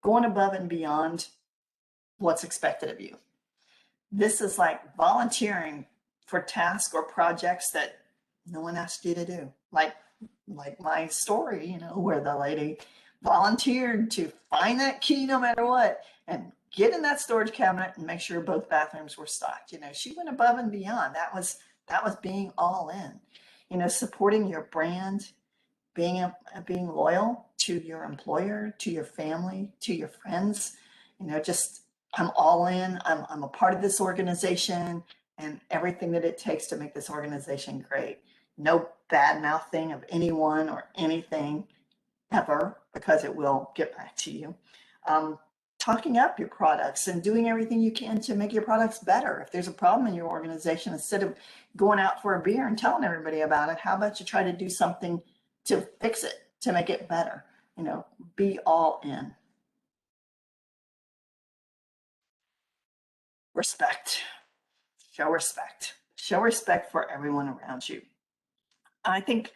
going above and beyond what's expected of you. This is like volunteering for tasks or projects that no one asked you to do. Like my story, you know, where the lady volunteered to find that key no matter what and get in that storage cabinet and make sure both bathrooms were stocked. She went above and beyond. That was being all in. Supporting your brand, being loyal to your employer, to your family, to your friends. Just I'm all in. I'm a part of this organization and everything that it takes to make this organization great. No bad mouthing of anyone or anything ever, because it will get back to you. Talking up your products and doing everything you can to make your products better. If there's a problem in your organization, instead of going out for a beer and telling everybody about it, how about you try to do something to fix it, to make it better? Be all in. Respect. Show respect. Show respect for everyone around you. I think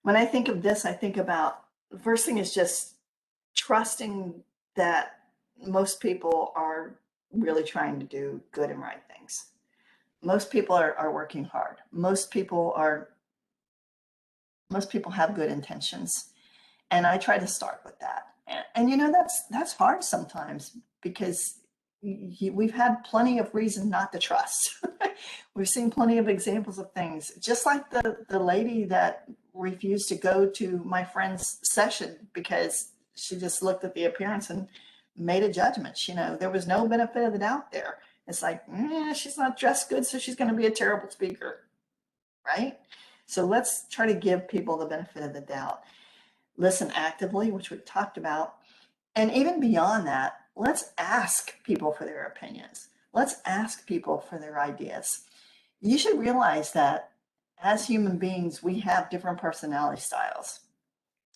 when I think of this, I think about the first thing is just trusting that most people are really trying to do good and right things. Most people are working hard. Most people have good intentions. And I try to start with that. And that's hard sometimes because we've had plenty of reason not to trust. We've seen plenty of examples of things, just like the lady that refused to go to my friend's session because she just looked at the appearance and made a judgment. There was no benefit of the doubt there. It's like, she's not dressed good, so she's going to be a terrible speaker, right? So let's try to give people the benefit of the doubt. Listen actively, which we've talked about. And even beyond that, let's ask people for their opinions. Let's ask people for their ideas. You should realize that as human beings, we have different personality styles.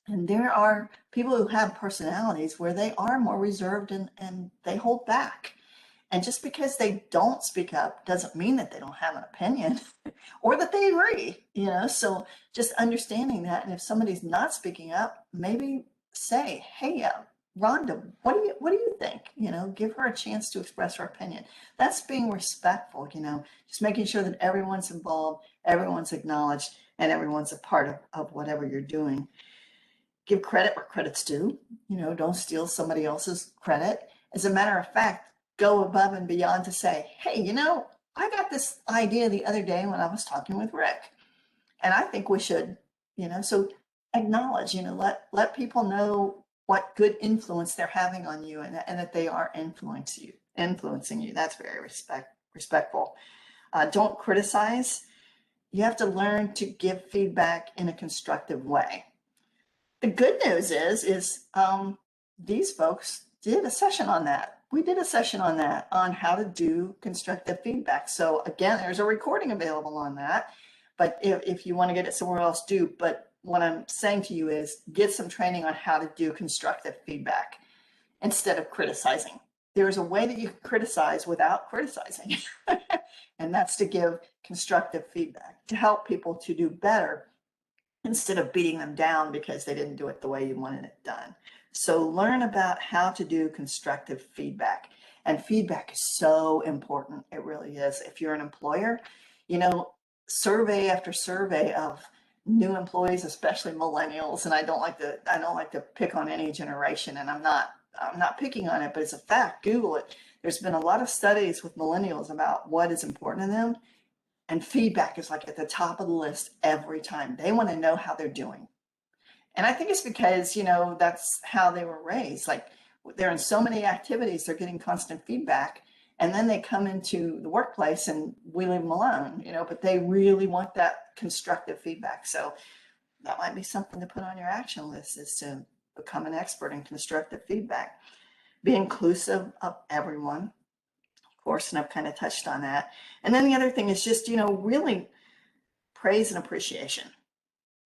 And there are people who have personalities where they are more reserved and they hold back. And just because they don't speak up doesn't mean that they don't have an opinion or that they agree, So just understanding that. And if somebody's not speaking up, maybe say, hey, Rhonda, what do you think? Give her a chance to express her opinion. That's being respectful, just making sure that everyone's involved, everyone's acknowledged, and everyone's a part of whatever you're doing. Give credit where credit's due. Don't steal somebody else's credit. As a matter of fact, go above and beyond to say, hey, I got this idea the other day when I was talking with Rick, and I think we should, so acknowledge, let people know what good influence they're having on you and that they are influencing you. That's very respectful. Don't criticize. You have to learn to give feedback in a constructive way. The good news is these folks did a session on that. We did a session on that, on how to do constructive feedback. So again, there's a recording available on that. But if you want to get it somewhere else, do. But what I'm saying to you is get some training on how to do constructive feedback instead of criticizing. There's a way that you can criticize without criticizing. And that's to give constructive feedback, to help people to do better instead of beating them down because they didn't do it the way you wanted it done. So learn about how to do constructive feedback. And feedback is so important. It really is. If you're an employer, survey after survey of new employees, especially millennials, and I don't like to pick on any generation, and I'm not picking on it, but it's a fact. Google it. There's been a lot of studies with millennials about what is important to them. And feedback is like at the top of the list every time. They want to know how they're doing. And I think it's because, that's how they were raised. Like they're in so many activities, they're getting constant feedback. And then they come into the workplace and we leave them alone, but they really want that constructive feedback. So that might be something to put on your action list, is to become an expert in constructive feedback. Be inclusive of everyone. Course, and I've kind of touched on that. And then the other thing is just, really praise and appreciation.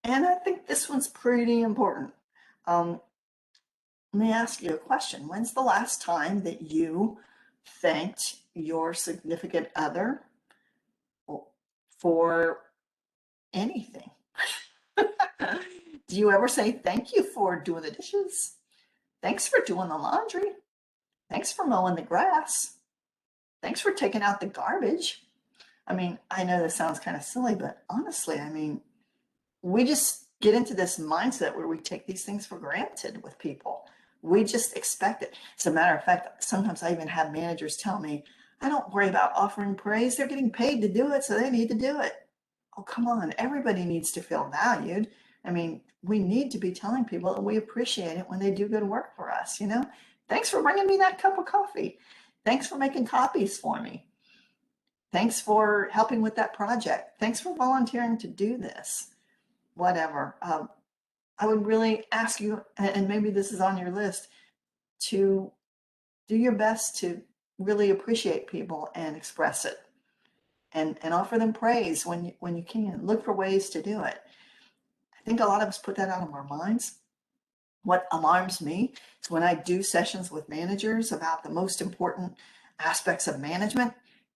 And I think this one's pretty important. Let me ask you a question. When's the last time that you thanked your significant other for anything? Do you ever say thank you for doing the dishes? Thanks for doing the laundry. Thanks for mowing the grass. Thanks for taking out the garbage. I mean, I know this sounds kind of silly, but honestly, we just get into this mindset where we take these things for granted with people. We just expect it. As a matter of fact, sometimes I even have managers tell me, I don't worry about offering praise. They're getting paid to do it, so they need to do it. Oh, come on. Everybody needs to feel valued. I mean, we need to be telling people that we appreciate it when they do good work for us, you know? Thanks for bringing me that cup of coffee. Thanks for making copies for me. Thanks for helping with that project. Thanks for volunteering to do this. Whatever. I would really ask you, and maybe this is on your list, to do your best to really appreciate people and express it, and offer them praise when you can. Look for ways to do it. I think a lot of us put that out of our minds. What alarms me is when I do sessions with managers about the most important aspects of management,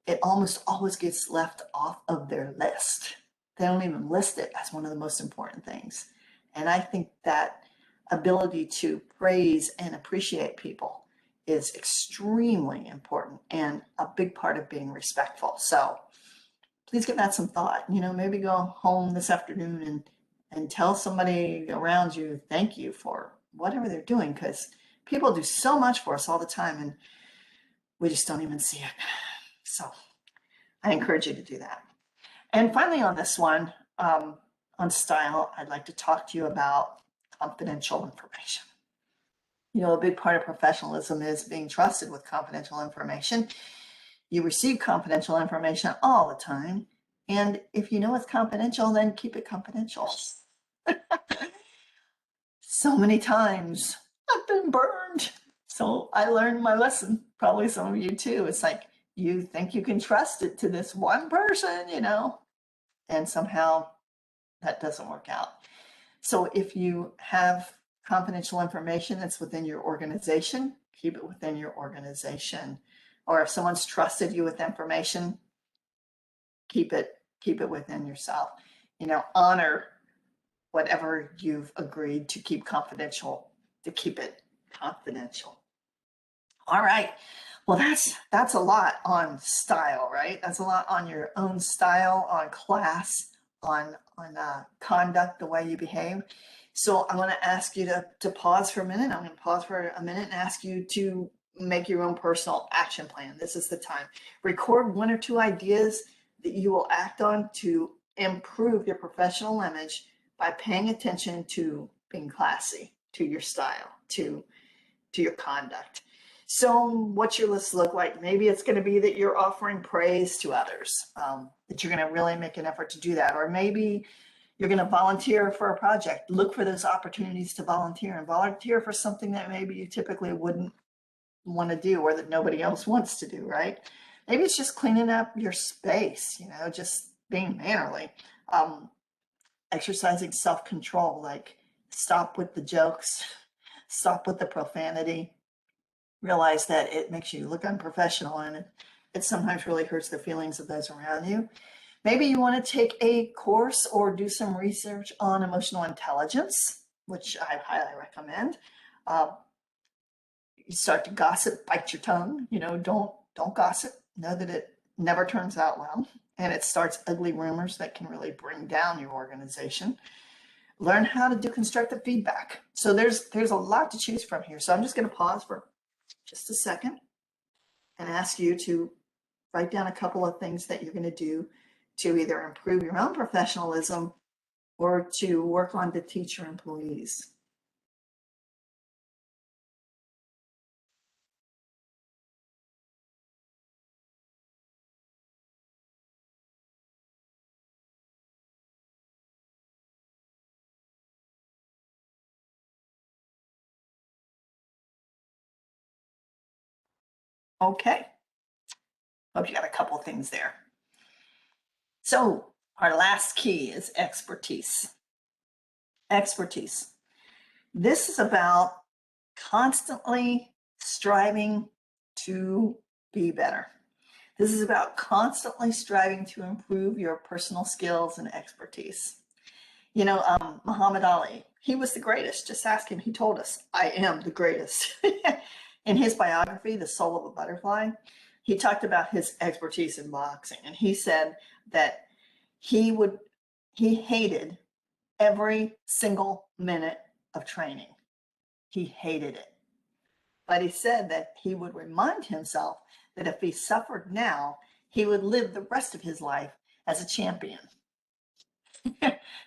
it almost always gets left off of their list. They don't even list it as one of the most important things. And I think that ability to praise and appreciate people is extremely important and a big part of being respectful. So please give that some thought. You know, maybe go home this afternoon and tell somebody around you thank you for whatever they're doing, because people do so much for us all the time and we just don't even see it. So I encourage you to do that. And finally, on this one, on style, I'd like to talk to you about confidential information. You know, a big part of professionalism is being trusted with confidential information. You receive confidential information all the time. And if you know it's confidential, then keep it confidential. So many times I've been burned. So I learned my lesson. Probably some of you too. It's like you think you can trust it to this one person, you know, and somehow that doesn't work out. So if you have confidential information that's within your organization, keep it within your organization. Or if someone's trusted you with information, keep it within yourself. You know, honor whatever you've agreed to keep confidential, to keep it confidential. All right. Well, that's a lot on style, right? That's a lot on your own style, on class, on conduct, the way you behave. So I'm going to ask you to pause for a minute. I'm going to pause for a minute and ask you to make your own personal action plan. This is the time. Record one or two ideas that you will act on to improve your professional image by paying attention to being classy, to your style, to your conduct. So what's your list look like? Maybe it's going to be that you're offering praise to others, that you're going to really make an effort to do that. Or maybe you're going to volunteer for a project. Look for those opportunities to volunteer, and volunteer for something that maybe you typically wouldn't want to do or that nobody else wants to do, right? Maybe it's just cleaning up your space, you know, just being mannerly. Exercising self-control, like stop with the jokes, stop with the profanity. Realize that it makes you look unprofessional, and it sometimes really hurts the feelings of those around you. Maybe you want to take a course or do some research on emotional intelligence, which I highly recommend. You start to gossip, bite your tongue. You know, don't gossip. Know that it never turns out well, and it starts ugly rumors that can really bring down your organization. Learn how to do constructive feedback. So there's a lot to choose from here. So I'm just going to pause for just a second and ask you to write down a couple of things that you're going to do to either improve your own professionalism or to work on to teach your employees. Okay. Hope you got a couple things there. So our last key is expertise. Expertise. This is about constantly striving to be better. This is about constantly striving to improve your personal skills and expertise. You know, Muhammad Ali, he was the greatest. Just ask him. He told us, I am the greatest. In his biography, The Soul of a Butterfly, he talked about his expertise in boxing. And he said that he hated every single minute of training. He hated it. But he said that he would remind himself that if he suffered now, he would live the rest of his life as a champion.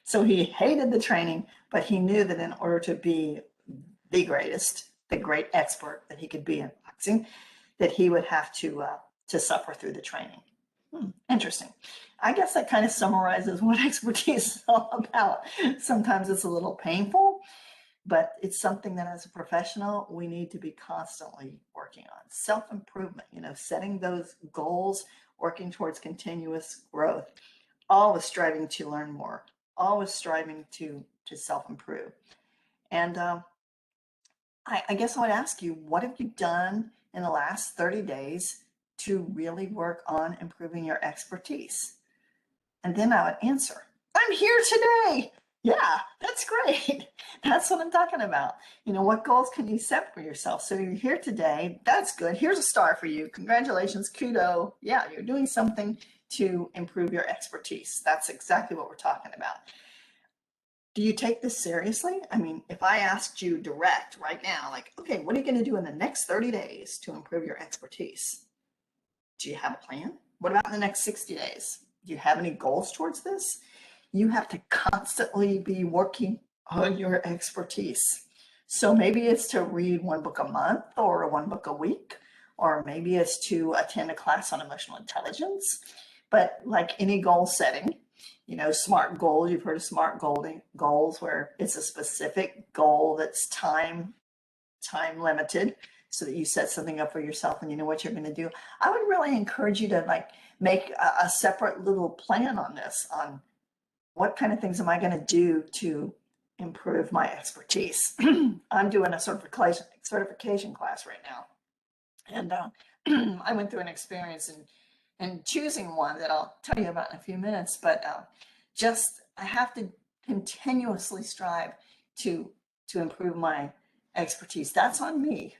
So he hated the training, but he knew that in order to be the greatest, the great expert that he could be in boxing, that he would have to suffer through the training. Interesting. I guess that kind of summarizes what expertise is all about. Sometimes it's a little painful, but it's something that as a professional, we need to be constantly working on. Self-improvement, setting those goals, working towards continuous growth, always striving to learn more, always striving to self-improve. And I guess I would ask you, what have you done in the last 30 days to really work on improving your expertise? And then I would answer, I'm here today. Yeah, that's great. That's what I'm talking about. What goals can you set for yourself? So you're here today. That's good. Here's a star for you. Congratulations. Kudo. Yeah, you're doing something to improve your expertise. That's exactly what we're talking about. Do you take this seriously? I mean, if I asked you direct right now, like, okay, what are you going to do in the next 30 days to improve your expertise? Do you have a plan? What about in the next 60 days? Do you have any goals towards this? You have to constantly be working on your expertise. So maybe it's to read one book a month or one book a week, or maybe it's to attend a class on emotional intelligence. But like any goal setting, SMART goals, you've heard of SMART goals, where it's a specific goal that's time limited, so that you set something up for yourself and you know what you're going to do. I would really encourage you to make a separate little plan on this, on what kind of things am I going to do to improve my expertise. I'm doing a certification class right now. And I went through an experience in choosing one that I'll tell you about in a few minutes, but I have to continuously strive to improve my expertise. That's on me.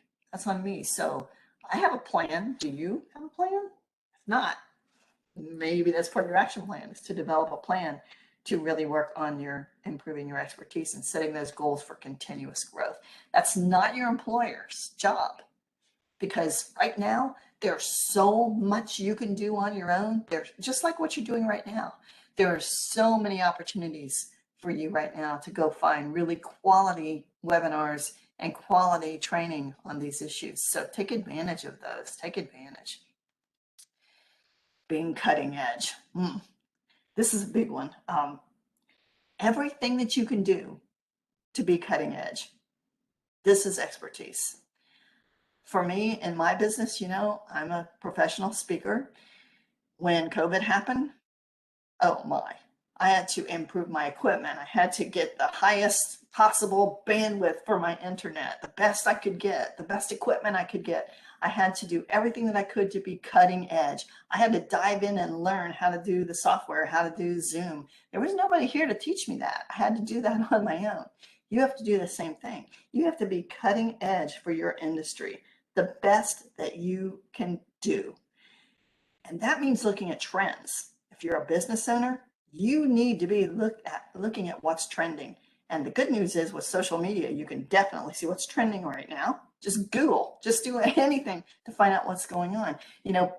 So I have a plan. Do you have a plan? If not, maybe that's part of your action plan, is to develop a plan to really work on improving your expertise and setting those goals for continuous growth. That's not your employer's job, because right now there's so much you can do on your own. There's just like what you're doing right now. There are so many opportunities for you right now to go find really quality webinars and quality training on these issues. So take advantage of those. Take advantage. Being cutting edge. This is a big one. Everything that you can do to be cutting edge, this is expertise. For me, in my business, I'm a professional speaker. When COVID happened, oh my, I had to improve my equipment. I had to get the highest possible bandwidth for my internet, the best I could get, the best equipment I could get. I had to do everything that I could to be cutting edge. I had to dive in and learn how to do the software, how to do Zoom. There was nobody here to teach me that. I had to do that on my own. You have to do the same thing. You have to be cutting edge for your industry, the best that you can do. And that means looking at trends. If you're a business owner, you need to be looking at what's trending. And the good news is, with social media, you can definitely see what's trending right now. Just Google, just do anything to find out what's going on.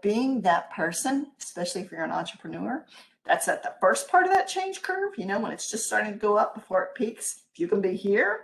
Being that person, especially if you're an entrepreneur, that's at the first part of that change curve, when it's just starting to go up before it peaks. If you can be here,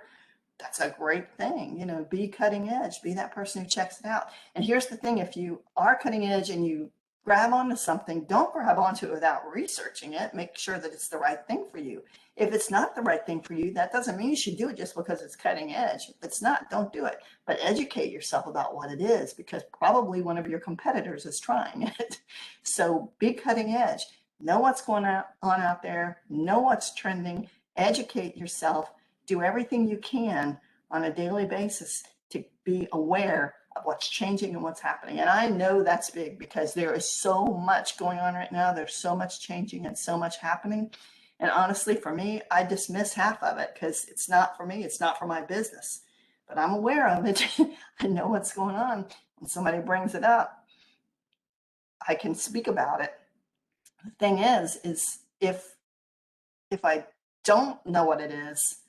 that's a great thing. Be cutting edge, be that person who checks it out. And here's the thing, if you are cutting edge and you grab onto something, don't grab onto it without researching it. Make sure that it's the right thing for you. If it's not the right thing for you, that doesn't mean you should do it just because it's cutting edge. If it's not, don't do it. But educate yourself about what it is, because probably one of your competitors is trying it. So be cutting edge. Know what's going on out there. Know what's trending. Educate yourself. Do everything you can on a daily basis to be aware of what's changing and what's happening. And I know that's big, because there is so much going on right now. There's so much changing and so much happening. And honestly, for me, I dismiss half of it because it's not for me. It's not for my business. But I'm aware of it. I know what's going on. When somebody brings it up, I can speak about it. The thing is if I don't know what it is,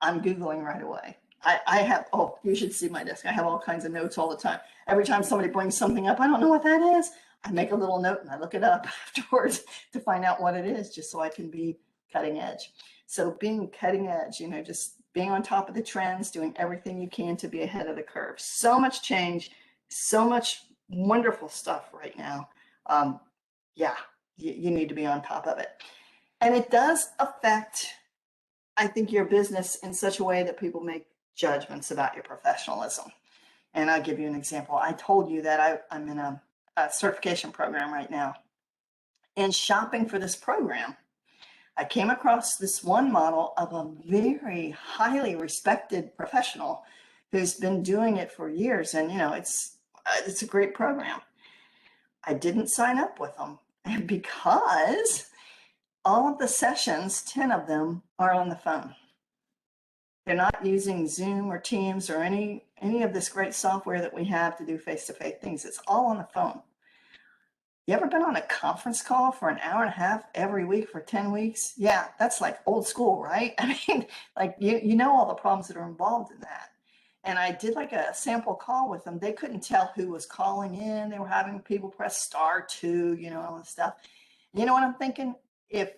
I'm Googling right away. I have, oh, you should see my desk. I have all kinds of notes all the time. Every time somebody brings something up, I don't know what that is, I make a little note and I look it up afterwards to find out what it is, just so I can be cutting edge. So being cutting edge, just being on top of the trends, doing everything you can to be ahead of the curve. So much change, so much wonderful stuff right now. Yeah, you need to be on top of it. And it does affect, I think, your business in such a way that people make judgments about your professionalism. And I'll give you an example. I told you that I'm in a certification program right now. And shopping for this program, I came across this one model of a very highly respected professional who's been doing it for years. And, it's a great program. I didn't sign up with them because all of the sessions, 10 of them, are on the phone. They're not using Zoom or Teams or any of this great software that we have to do face-to-face things. It's all on the phone. You ever been on a conference call for an hour and a half every week for 10 weeks? Yeah, that's like old school, right? I mean, like you know all the problems that are involved in that. And I did like a sample call with them. They couldn't tell who was calling in. They were having people press *2, all this stuff. You know what I'm thinking? If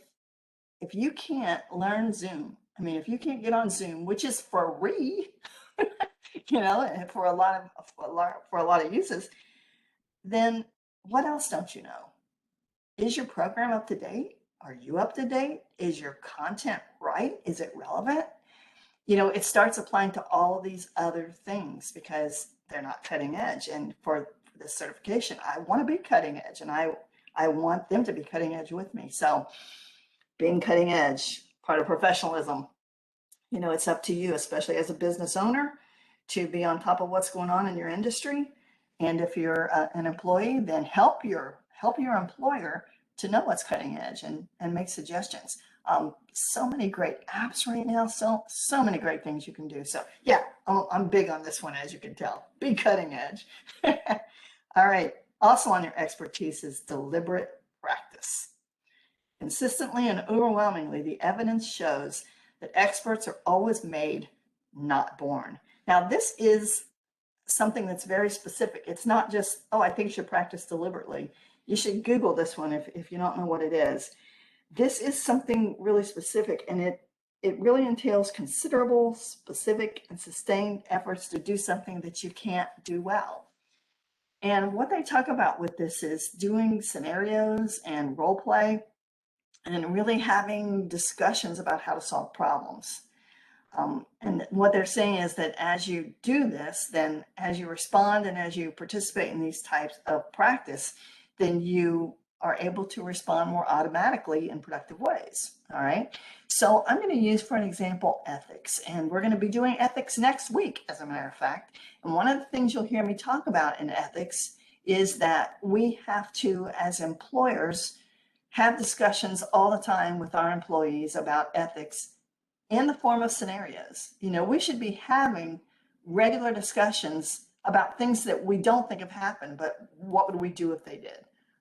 you can't learn Zoom, if you can't get on Zoom, which is free, and for a lot of uses, then what else don't you know? Is your program up to date? Are you up to date? Is your content right? Is it relevant? It starts applying to all of these other things because they're not cutting edge. And for this certification, I want to be cutting edge, and I want them to be cutting edge with me. So being cutting edge, part of professionalism, it's up to you, especially as a business owner, to be on top of what's going on in your industry. And if you're an employee, then help your employer to know what's cutting edge and make suggestions. So many great apps right now, so many great things you can do. So yeah, I'm big on this one, as you can tell. Be cutting edge. All right. Also on your expertise is deliberate practice. Consistently and overwhelmingly, the evidence shows that experts are always made, not born. Now, this is something that's very specific. It's not just, I think you should practice deliberately. You should Google this one if you don't know what it is. This is something really specific, and it really entails considerable, specific, and sustained efforts to do something that you can't do well. And what they talk about with this is doing scenarios and role play and really having discussions about how to solve problems. And what they're saying is that as you do this, then as you respond and as you participate in these types of practice, then you are able to respond more automatically in productive ways. All right. So I'm going to use, for an example, ethics. And we're going to be doing ethics next week, as a matter of fact. And one of the things you'll hear me talk about in ethics is that we have to, as employers, have discussions all the time with our employees about ethics in the form of scenarios. We should be having regular discussions about things that we don't think have happened, but what would we do if they did?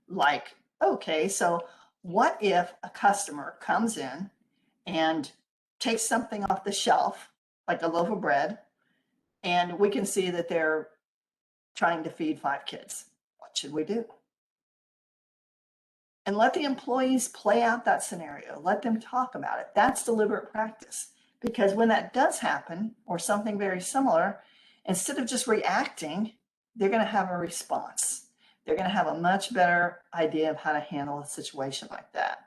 Like, okay, so what if a customer comes in and takes something off the shelf, like a loaf of bread, and we can see that they're trying to feed 5 kids? What should we do? And let the employees play out that scenario. Let them talk about it. That's deliberate practice. Because when that does happen, or something very similar, instead of just reacting, they're going to have a response. They're going to have a much better idea of how to handle a situation like that.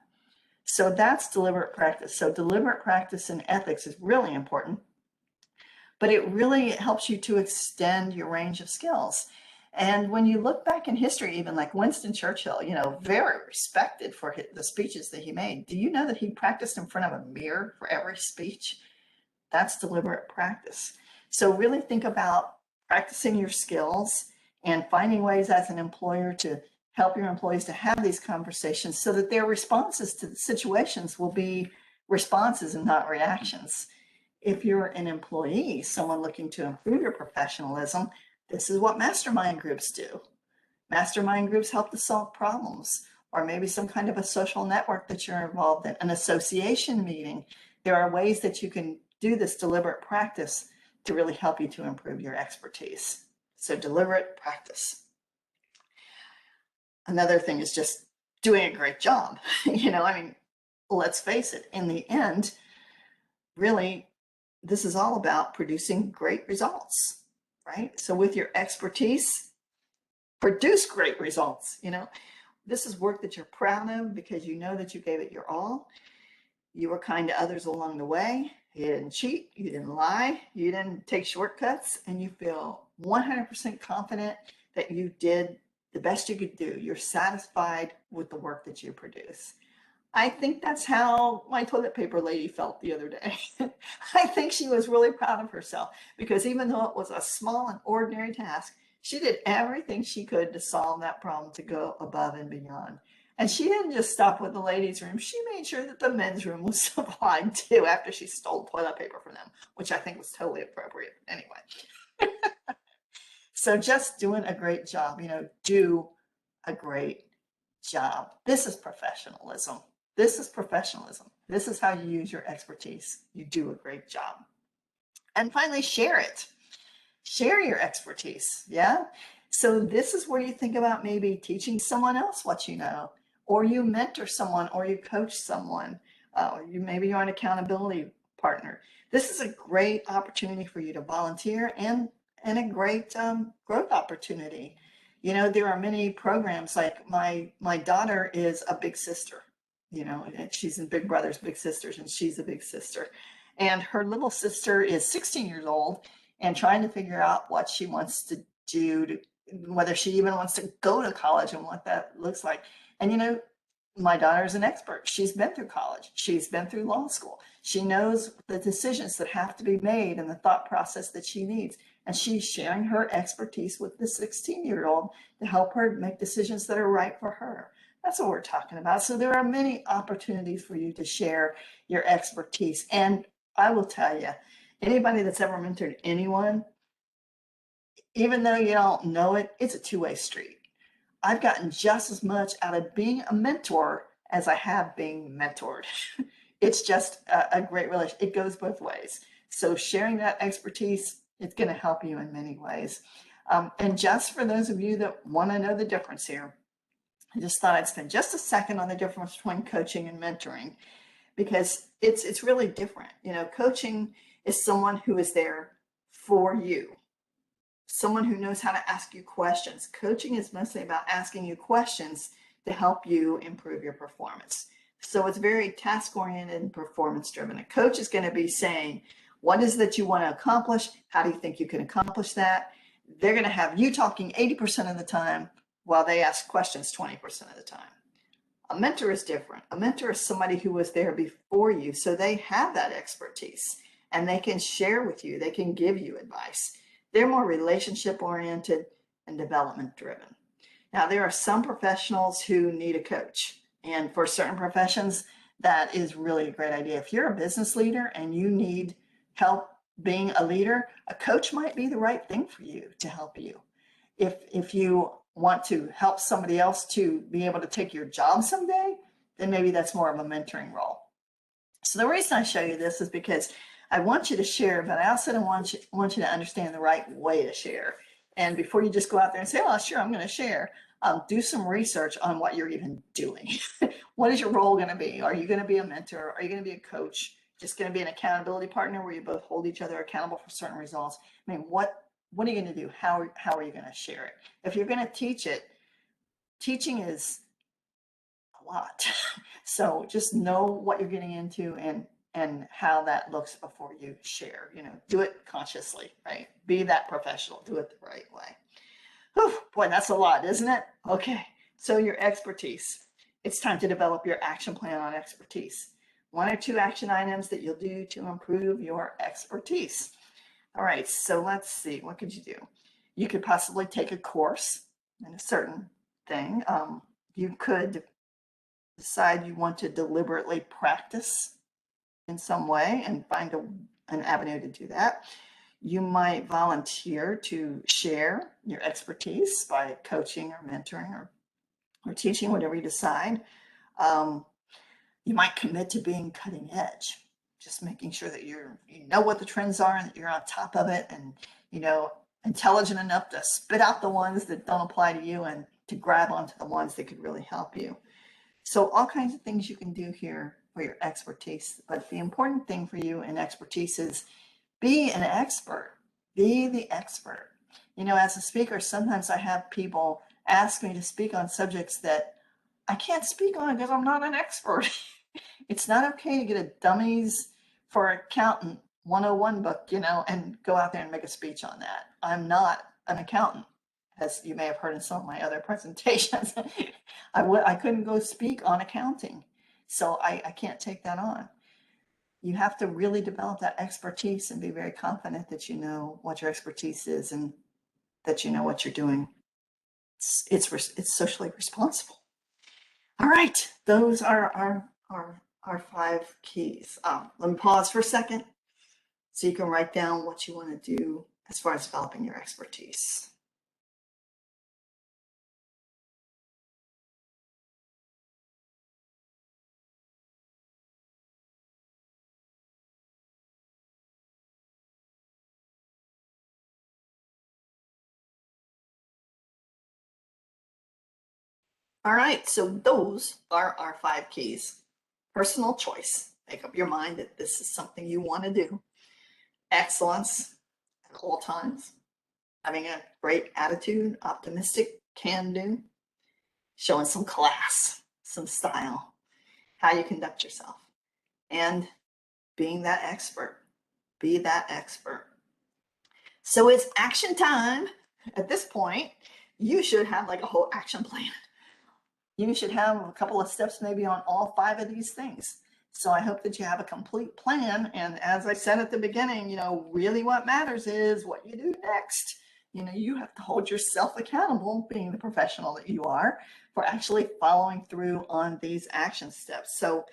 So that's deliberate practice. So deliberate practice in ethics is really important, but it really helps you to extend your range of skills. And when you look back in history, even like Winston Churchill, very respected for the speeches that he made. Do you know that he practiced in front of a mirror for every speech? That's deliberate practice. So really think about practicing your skills and finding ways as an employer to help your employees to have these conversations so that their responses to the situations will be responses and not reactions. If you're an employee, someone looking to improve your professionalism, this is what mastermind groups do. Mastermind groups help to solve problems. or maybe some kind of a social network that you're involved in, an association meeting. There are ways that you can do this deliberate practice to really help you to improve your expertise. So deliberate practice. Another thing is just doing a great job. Let's face it, in the end, really, this is all about producing great results, right? So with your expertise, produce great results. This is work that you're proud of because you know that you gave it your all. You were kind to others along the way. You didn't cheat, you didn't lie, you didn't take shortcuts, and you feel 100% confident that you did the best you could do. You're satisfied with the work that you produce. I think that's how my toilet paper lady felt the other day. I think she was really proud of herself because even though it was a small and ordinary task, she did everything she could to solve that problem, to go above and beyond. And she didn't just stop with the ladies' room. She made sure that the men's room was supplied too after she stole toilet paper from them, which I think was totally appropriate. Anyway, so just doing a great job, do a great job. This is professionalism. This is professionalism. This is how you use your expertise. You do a great job. And finally, share it. Share your expertise. Yeah. So this is where you think about maybe teaching someone else what you know, or you mentor someone, or you coach someone. Maybe you're an accountability partner. This is a great opportunity for you to volunteer and a great growth opportunity. There are many programs, like my daughter is a big sister. She's in Big Brothers Big Sisters, and she's a big sister. And her little sister is 16 years old and trying to figure out what she wants to do, whether she even wants to go to college and what that looks like. And my daughter is an expert. She's been through college. She's been through law school. She knows the decisions that have to be made and the thought process that she needs. And she's sharing her expertise with the 16-year-old to help her make decisions that are right for her. That's what we're talking about. So there are many opportunities for you to share your expertise. And I will tell you, anybody that's ever mentored anyone, even though you don't know it, it's a two-way street. I've gotten just as much out of being a mentor as I have being mentored. It's just a great relationship. It goes both ways. So sharing that expertise, it's going to help you in many ways. And just for those of you that want to know the difference here, I just thought I'd spend just a second on the difference between coaching and mentoring, because it's really different. Coaching is someone who is there for you, someone who knows how to ask you questions. Coaching is mostly about asking you questions to help you improve your performance. So it's very task-oriented and performance-driven. A coach is going to be saying, what is that you want to accomplish? How do you think you can accomplish that? They're going to have you talking 80% of the time while they ask questions 20% of the time. A mentor is different. A mentor is somebody who was there before you, so they have that expertise and they can share with you. They can give you advice. They're more relationship-oriented and development-driven. Now, there are some professionals who need a coach, and for certain professions, that is really a great idea. If you're a business leader and you need help being a leader, a coach might be the right thing for you to help you. If you want to help somebody else to be able to take your job someday, then maybe that's more of a mentoring role. So the reason I show you this is because I want you to share, but I also want you to understand the right way to share. And before you just go out there and say, oh, sure, I'm going to share, do some research on what you're even doing. What is your role going to be? Are you going to be a mentor? Are you going to be a coach? Just going to be an accountability partner where you both hold each other accountable for certain results? What are you going to do? How are you going to share it? If you're going to teach it, teaching is a lot. So just know what you're getting into and how that looks before you share. Do it consciously, right? Be that professional. Do it the right way. Whew, boy, that's a lot, isn't it? Okay, so your expertise. It's time to develop your action plan on expertise. 1 or 2 action items that you'll do to improve your expertise. All right, so let's see, what could you do? You could possibly take a course in a certain thing. You could decide you want to deliberately practice in some way and find an avenue to do that. You might volunteer to share your expertise by coaching or mentoring or teaching, whatever you decide. You might commit to being cutting edge, just making sure that you know what the trends are and that you're on top of it, and intelligent enough to spit out the ones that don't apply to you and to grab onto the ones that could really help you. So all kinds of things you can do here for your expertise, but the important thing for you in expertise is be an expert. Be the expert. As a speaker, sometimes I have people ask me to speak on subjects that I can't speak on because I'm not an expert. It's not okay to get a dummies for accountant 101 book, and go out there and make a speech on that. I'm not an accountant, as you may have heard in some of my other presentations. I couldn't go speak on accounting, so I can't take that on. You have to really develop that expertise and be very confident that you know what your expertise is and that you know what you're doing. It's socially responsible. All right, those are our 5 keys. Let me pause for a second so you can write down what you want to do as far as developing your expertise. All right, so those are our 5 keys. Personal choice. Make up your mind that this is something you want to do. Excellence at all times. Having a great attitude, optimistic, can do. Showing some class, some style. How you conduct yourself. And being that expert. Be that expert. So it's action time. At this point, you should have like a whole action plan. You should have a couple of steps maybe on all 5 of these things. So I hope that you have a complete plan. And as I said at the beginning, really what matters is what you do next. You have to hold yourself accountable, being the professional that you are, for actually following through on these action steps. So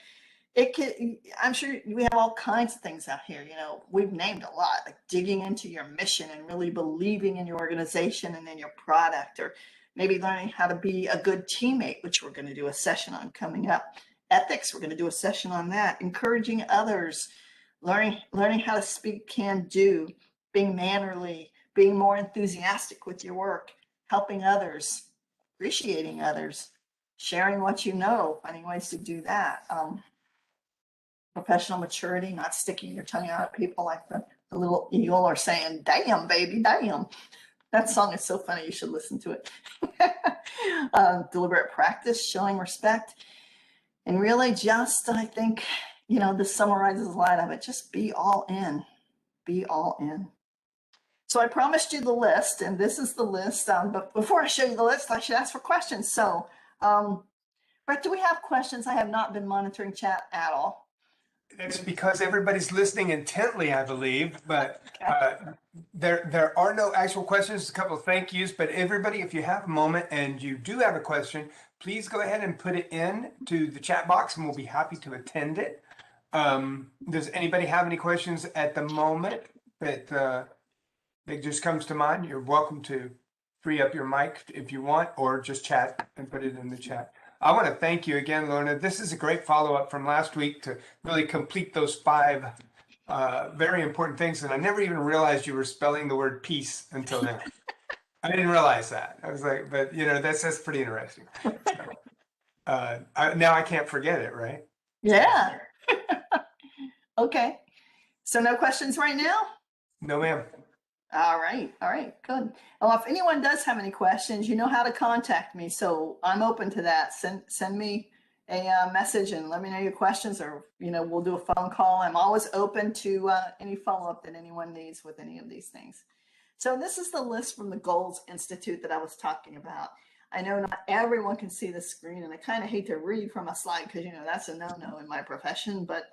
I'm sure we have all kinds of things out here. We've named a lot, like digging into your mission and really believing in your organization and in your product, or maybe learning how to be a good teammate, which we're going to do a session on coming up. Ethics, we're going to do a session on that. Encouraging others, learning how to speak can do, being mannerly, being more enthusiastic with your work, helping others, appreciating others, sharing what you know, finding ways to do that. Professional maturity, not sticking your tongue out at people like the little eagle, or saying, damn, baby, damn. That song is so funny, you should listen to it. Deliberate practice, showing respect. And really just, I think, this summarizes a lot of it. Just be all in. Be all in. So I promised you the list, and this is the list. But before I show you the list, I should ask for questions. So, Brett, do we have questions? I have not been monitoring chat at all. That's because everybody's listening intently, I believe, but there are no actual questions. A couple of thank yous, but everybody, if you have a moment and you do have a question, please go ahead and put it in to the chat box, and we'll be happy to attend it. Does anybody have any questions at the moment that just comes to mind? You're welcome to free up your mic if you want, or just chat and put it in the chat. I want to thank you again, Lorna. This is a great follow-up from last week to really complete those 5 very important things. And I never even realized you were spelling the word peace until now. I didn't realize that. I was like, but that's pretty interesting. So, now I can't forget it, right? Yeah. Okay. So no questions right now? No, ma'am. All right, good. Well, if anyone does have any questions, you know how to contact me. So I'm open to that. Send me a message and let me know your questions, or we'll do a phone call. I'm always open to any follow-up that anyone needs with any of these things. So this is the list from the Goals Institute that I was talking about. I know not everyone can see the screen, and I kind of hate to read from a slide because that's a no-no in my profession, but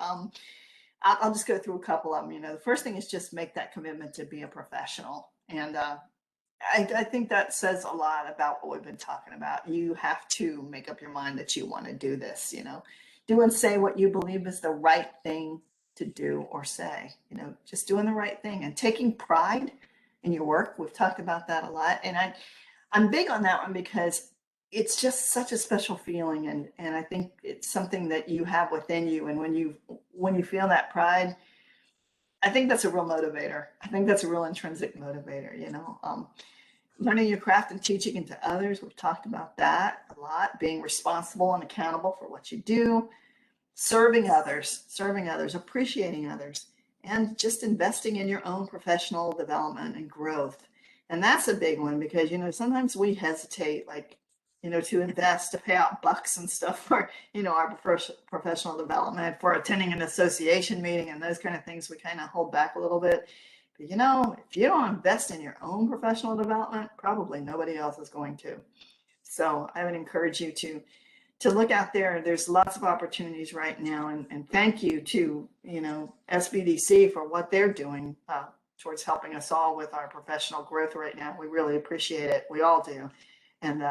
I'll just go through a couple of them. The first thing is just make that commitment to be a professional. And I think that says a lot about what we've been talking about. You have to make up your mind that you want to do this, do and say what you believe is the right thing to do or say, just doing the right thing and taking pride in your work. We've talked about that a lot. And I'm big on that one because it's just such a special feeling. And I think it's something that you have within you. And when you feel that pride, I think that's a real motivator. I think that's a real intrinsic motivator, learning your craft and teaching it to others. We've talked about that a lot, being responsible and accountable for what you do, serving others, appreciating others, and just investing in your own professional development and growth. And that's a big one because, sometimes we hesitate, like, to invest, to pay out bucks and stuff for, our professional development, for attending an association meeting and those kind of things. We kind of hold back a little bit. But, if you don't invest in your own professional development, probably nobody else is going to. So I would encourage you to look out there. There's lots of opportunities right now, and thank you to SBDC for what they're doing towards helping us all with our professional growth right now. We really appreciate it. We all do, and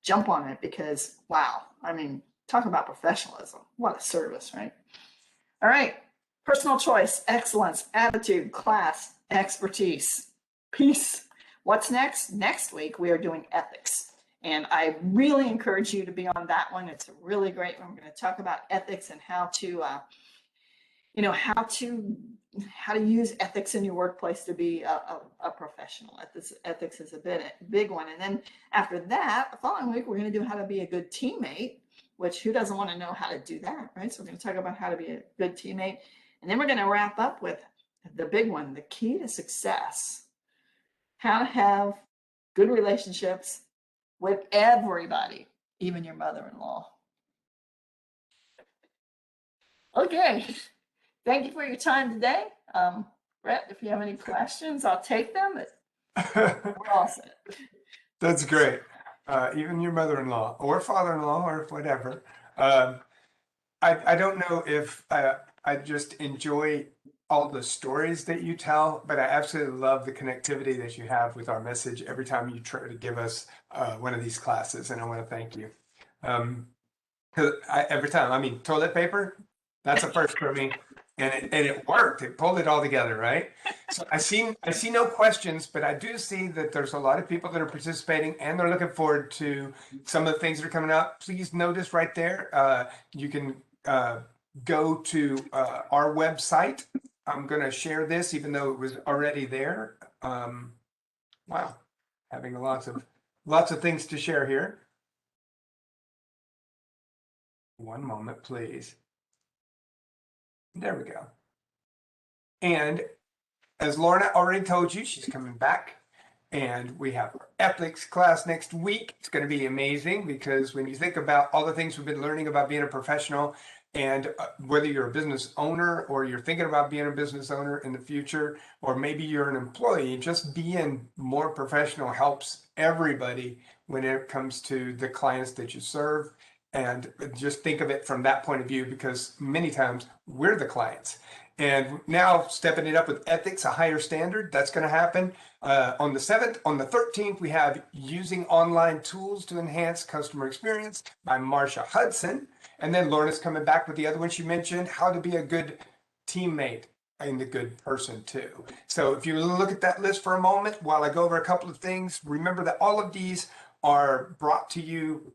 jump on it because wow, I mean, talk about professionalism. What a service, right? All right, personal choice, excellence, attitude, class, expertise, peace. What's next? Next week we are doing ethics. And I really encourage you to be on that one. It's a really great one. We're going to talk about ethics and how to, how to use ethics in your workplace to be a professional. Ethics is a big one. And then after that, the following week, we're going to do how to be a good teammate, which who doesn't want to know how to do that, right? So we're going to talk about how to be a good teammate. And then we're going to wrap up with the big one, the key to success, how to have good relationships with everybody, even your mother-in-law. Okay, thank you for your time today. Brett, if you have any questions, I'll take them. We're all set. That's great. Even your mother-in-law or father-in-law or whatever. I don't know if I just enjoy all the stories that you tell, but I absolutely love the connectivity that you have with our message every time you try to give us one of these classes, and I want to thank you. Because every time, I mean, toilet paper, that's a first for me, and it worked. It pulled it all together, right? So I see no questions, but I do see that there's a lot of people that are participating, and they're looking forward to some of the things that are coming up. Please notice right there, you can go to our website. I'm going to share this, even though it was already there. Wow, having lots of things to share here. One moment, please. There we go. And as Lorna already told you, she's coming back. And we have our ethics class next week. It's going to be amazing because when you think about all the things we've been learning about being a professional, and whether you're a business owner or you're thinking about being a business owner in the future, or maybe you're an employee, just being more professional helps everybody when it comes to the clients that you serve. And just think of it from that point of view, because many times we're the clients. And now stepping it up with ethics, a higher standard, that's going to happen on the 7th. On the 13th, we have Using Online Tools to Enhance Customer Experience by Marsha Hudson. And then Lorna's coming back with the other one she mentioned, how to be a good teammate and a good person too. So if you look at that list for a moment while I go over a couple of things, remember that all of these are brought to you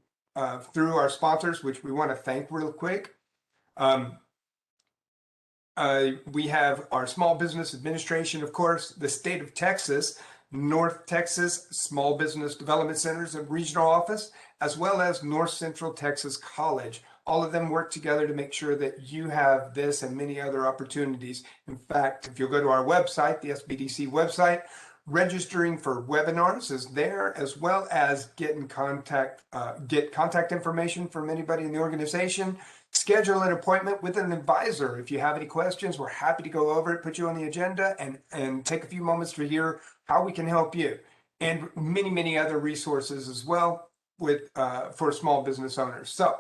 through our sponsors, which we want to thank real quick. We have our Small Business Administration, of course, the state of Texas, North Texas Small Business Development Centers and Regional Office, as well as North Central Texas College. All of them work together to make sure that you have this and many other opportunities. In fact, if you'll go to our website, the SBDC website, registering for webinars is there, as well as get contact information from anybody in the organization. Schedule an appointment with an advisor. If you have any questions, we're happy to go over it, put you on the agenda, and take a few moments to hear how we can help you. And many other resources as well with for small business owners. So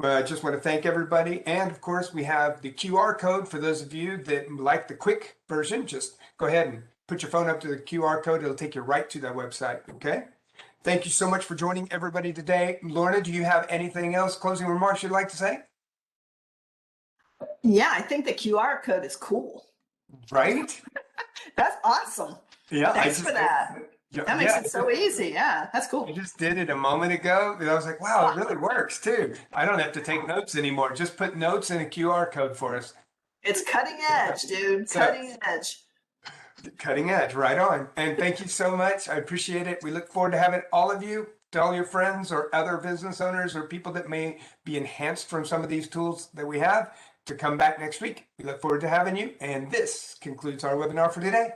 I just want to thank everybody. And of course, we have the QR code for those of you that like the quick version. Just go ahead and put your phone up to the QR code. It'll take you right to that website. Okay. Thank you so much for joining everybody today. Lorna, do you have anything else, closing remarks you'd like to say? Yeah, I think the QR code is cool. Right? That's awesome. Yeah. Thanks for that. That makes it so easy. Yeah, that's I cool. just did it a moment ago, and I was like, wow, it really works too. I don't have to take notes anymore. Just put notes in a QR code for us. It's cutting edge, dude. So Cutting edge. cutting edge, right on. And thank you so much. I appreciate it. We look forward to having all of you, tell your friends or other business owners or people that may be enhanced from some of these tools that we have to come back next week. We look forward to having you. And this concludes our webinar for today.